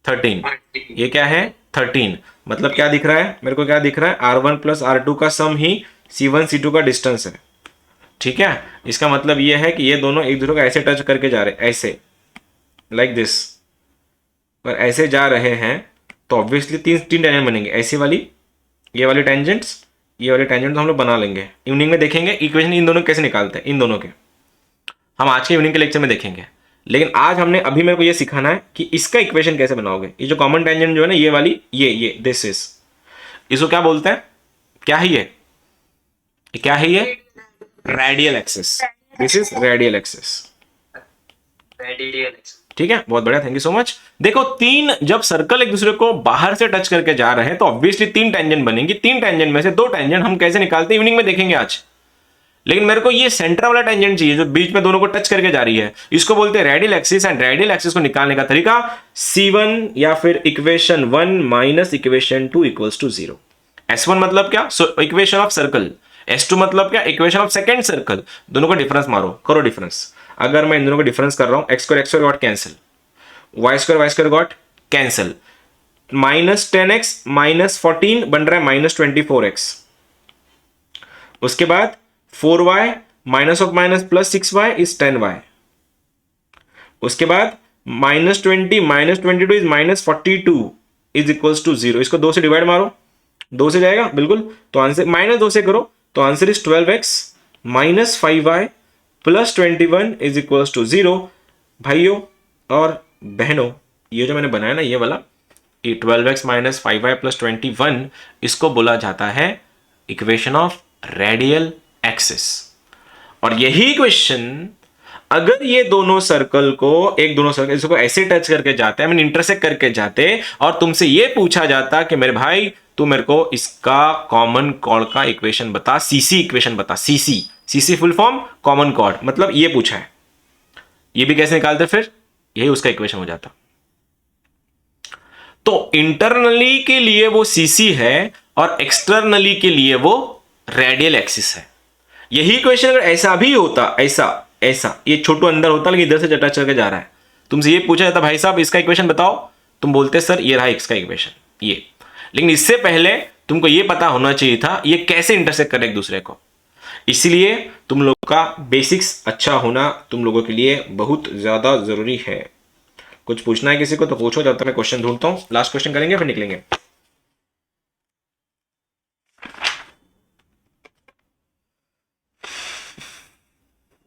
13। ये क्या है? 13। मतलब क्या दिख रहा है मेरे को, क्या दिख रहा है? R1 प्लस R2 का सम ही C1 C2 का डिस्टेंस है, ठीक है। इसका मतलब ये है कि ये दोनों एक दूसरे को ऐसे टच करके जा रहे हैं, ऐसे लाइक दिस, पर ऐसे जा रहे हैं तो ऑब्वियसली तीन टेंजेंट बनेंगे, ऐसी वाली, ये वाली टेंजेंट्स, ये वाले टेंजेंट तो हम लोग बना लेंगे। इवनिंग में देखेंगे इक्वेशन इन दोनों कैसे निकालते हैं, इन दोनों के हम आज के इवनिंग के लेक्चर में देखेंगे। लेकिन आज हमने अभी मेरे को ये सिखाना है कि इसका इक्वेशन कैसे बनाओगे। ये जो कॉमन टेंजेंट जो है ना, ये वाली, ये दिस इज, इसको क्या बोलते हैं? क्या है ये क्या है ये? Radial axis. This is radial axis, ठीक है। बहुत बढ़िया, थैंक यू सो मच। देखो तीन, जब सर्कल एक दूसरे को बाहर से टच करके जा रहे हैं तो ऑब्वियसली तीन टेंजेंट बनेंगी। तीन टेंजेंट में से दो टेंजेंट हम कैसे निकालते हैं इवनिंग में देखेंगे आज। लेकिन मेरे को ये सेंटर वाला टेंजेंट चाहिए जो बीच में दोनों को टच करके जा रही है, इसको बोलते हैं radial axis. And radial axis को निकालने का तरीका C1 या फिर equation 1 minus equation 2 equals to 0। S1 मतलब क्या? Equation of circle. S2 मतलब क्या? Equation of second circle. दोनों को डिफरेंस मारो, करो डिफरेंस। अगर मैं इन दोनों को डिफरेंस कर रहा हूं, x² got cancel, y² got cancel, -10x -14 बन रहा है -24x। उसके बाद 4y minus of minus plus 6y is 10y। उसके बाद -20 -22 इज -42 इज इक्वल्स टू 0। इसको 2 से डिवाइड मारो, 2 से जाएगा बिल्कुल, तो आंसर -2 से करो तो answer is 12x -5y plus 21 is equals to 0। भाइयों और बहनों, ये जो मैंने बनाया ना ये वाला, ये 12x -5y प्लस 21, इसको बोला जाता है इक्वेशन ऑफ रेडियल एक्सिस। और यही इक्वेशन अगर ये दोनों सर्कल को इसको ऐसे टच करके जाते हैं, मीन इंटरसेक्ट करके जाते, और तुमसे ये पूछा जाता कि मेरे भाई तू मेरे को इसका कॉमन कॉर्ड का इक्वेशन बता, सीसी इक्वेशन बता। CC full form common chord, मतलब ये पूछा है, ये भी कैसे निकालते फिर? यही उसका इक्वेशन हो जाता। तो इंटरनली के लिए वो सीसी है और एक्सटर्नली के लिए वो रेडियल एक्सिस है। यही इक्वेशन अगर ऐसा भी होता, ऐसा ये छोटू अंदर होता लेकिन इधर से टच करके जा रहा है, तुमसे ये पूछा जाता भाई साहब इसका इक्वेशन बताओ, तुम बोलते सर ये रहा इसका इक्वेशन ये। लेकिन इससे पहले तुमको ये पता होना चाहिए था ये कैसे इंटरसेक्ट करे एक दूसरे को। इसलिए तुम लोग का बेसिक्स अच्छा होना तुम लोगों के लिए बहुत ज्यादा जरूरी है। कुछ पूछना है किसी को तो पूछो, जब तक मैं क्वेश्चन ढूंढता हूं। लास्ट क्वेश्चन करेंगे फिर निकलेंगे।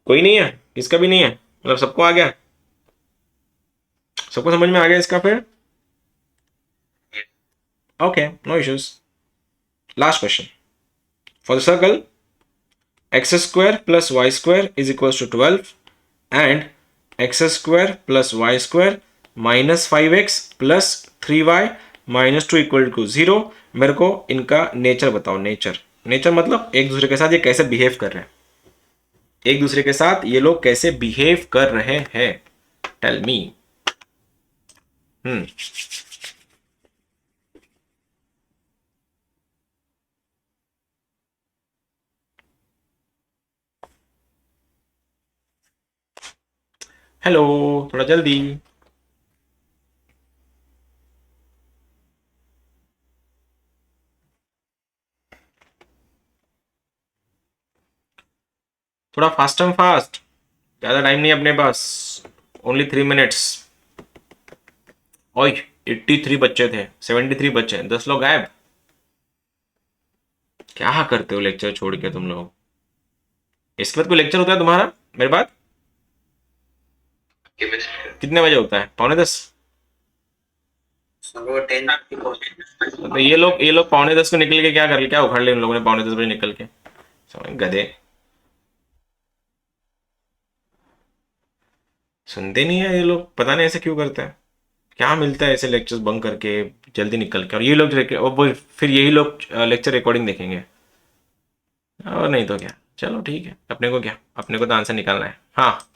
कोई नहीं है? इसका भी नहीं है? मतलब सबको आ गया, सबको समझ में आ गया इसका फिर? Okay, no issues. Last question for the circle x² plus y² is equals to 12 and x² plus y² minus 5x plus 3y -2 equal to 0। मेरे को इनका नेचर बताओ। नेचर नेचर मतलब एक दूसरे के साथ ये कैसे बिहेव कर रहे हैं, एक दूसरे के साथ ये लोग कैसे बिहेव कर रहे हैं। Tell me. हेलो, थोड़ा जल्दी। थोड़ा फास्ट एंड फास्ट, ज़्यादा टाइम नहीं अपने पास, ओनली 3 मिनट्स। ओए 83 बच्चे थे, 73 बच्चे, 10 लोग गायब। क्या करते हो लेक्चर छोड़ के तुम लोग? इसके बाद कोई लेक्चर होता है तुम्हारा मेरे बाद? केमिस्ट्री कितने बजे होता है? 9:45? वो 10:30 को। तो ये लोग 9:45 को निकल के क्या उखाड़ लिया इन लोगों ने 9:45 बजे निकल के? समझ गधे, सुनते नहीं है ये लोग, पता नहीं ऐसे क्यों करते हैं। क्या मिलता है ऐसे लेक्चर्स बंक करके जल्दी निकल के, और ये लोग फिर यही लोग लेक्चर रिकॉर्डिंग देखेंगे, और नहीं तो क्या। चलो ठीक है, अपने को क्या, अपने को तो आंसर निकालना है। हाँ,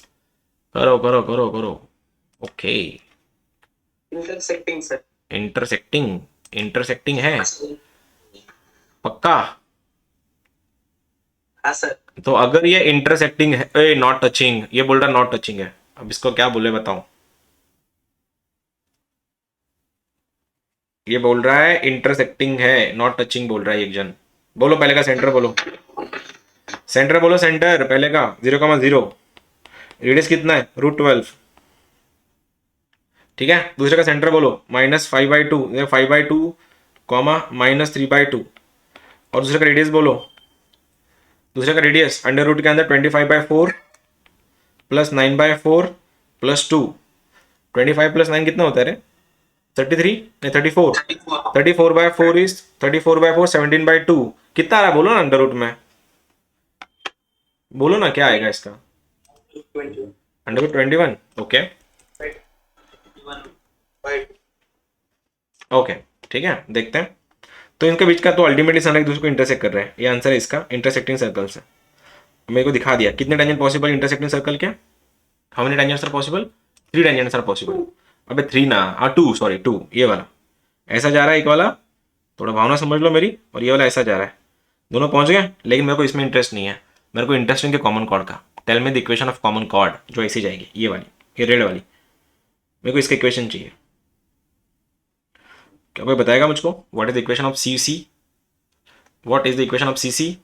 करो करो करो करो। Okay, intersecting sir. Intersecting, intersecting है पक्का? हाँ सर। तो अगर ये इंटरसेक्टिंग है, नॉट टचिंग, ये बोल रहा नॉट टचिंग है, अब इसको क्या बोले बताओ? ये बोल रहा है इंटरसेक्टिंग है, नॉट टचिंग बोल रहा है एक जन। बोलो पहले का सेंटर बोलो, सेंटर बोलो, सेंटर पहले का 0,0। रेडियस कितना है? √12। ठीक है, दूसरे का सेंटर बोलो, -5/2, 5/2 कॉमा -3/2। और दूसरे का रेडियस बोलो, दूसरे का रेडियस अंडर रूट के अंदर 25/4 प्लस 9/4 प्लस 2। 25 प्लस 9 कितना होता है रे? 33 नहीं 34। 34/4 इज 34/4 17/2। कितना आ रहा है बोलो ना अंडर रूट में, बोलो ना क्या आएगा इसका? Under root 21। ओके ओके, ठीक है, देखते हैं। तो इनके बीच का तो अल्टीमेटली सन एक दूसरे को इंटरसेक्ट कर रहे हैं, ये आंसर है इसका, इंटरसेक्टिंग सर्कल से। मेरे को दिखा दिया कितने टेंजेंट पॉसिबल इंटरसेक्टिंग सर्कल के। How many tangents are possible? 3 tangents are possible. अबे 3 ना, 2, सॉरी 2। ये वाला ऐसा जा रहा है, एक वाला थोड़ा भावना समझ लो मेरी, और ये वाला ऐसा जा रहा है। दोनों पहुंच गए, लेकिन मेरे को इसमें इंटरेस्ट नहीं है, मेरे को इंटरेस्ट इनके कॉमन कॉर्ड का। Tell me the equation of common chord जो ऐसी जाएगी, ये वाली, ये रेड वाली, मेरे को इसका इक्वेशन चाहिए। क्या कोई बताएगा मुझको? What is the equation of C C? What is the equation of C C?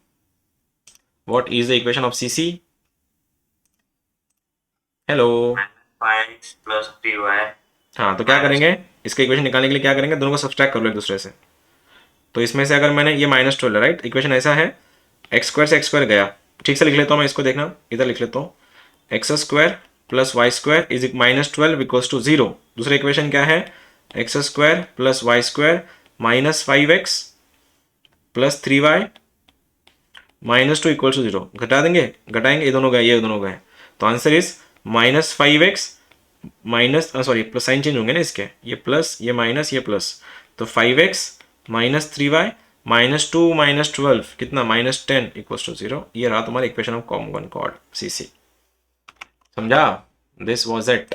What is the equation of C C? Hello. -5x + 3y। हाँ, तो क्या करेंगे इसका इक्वेशन निकालने के लिए? क्या करेंगे, दोनों को सब्सट्रैक्ट कर लो एक दूसरे से। तो इसमें से अगर मैंने ये -12 है, राइट, इक्वेशन ऐसा है, x² से x² गया, ठीक से लिख लेता हूँ मैं इसको, देखना इधर लिख लेता हूँ, x² + y² is -12 equals to 0। दूसरा इक्वेशन क्या है? x² + y² -5x + 3y -2 equals to 0। घटा देंगे, घटाएंगे, ये दोनों गए, ये दोनों गए, तो answer is -5x sorry plus sign change होंगे ना इसके, ये प्लस, ये माइनस, ये प्लस, तो 5x -3y -2 -12 कितना? -10 इक्वल्स टू 0। ये रहा तुम्हारा equation of common cord CC। समझा? This was it.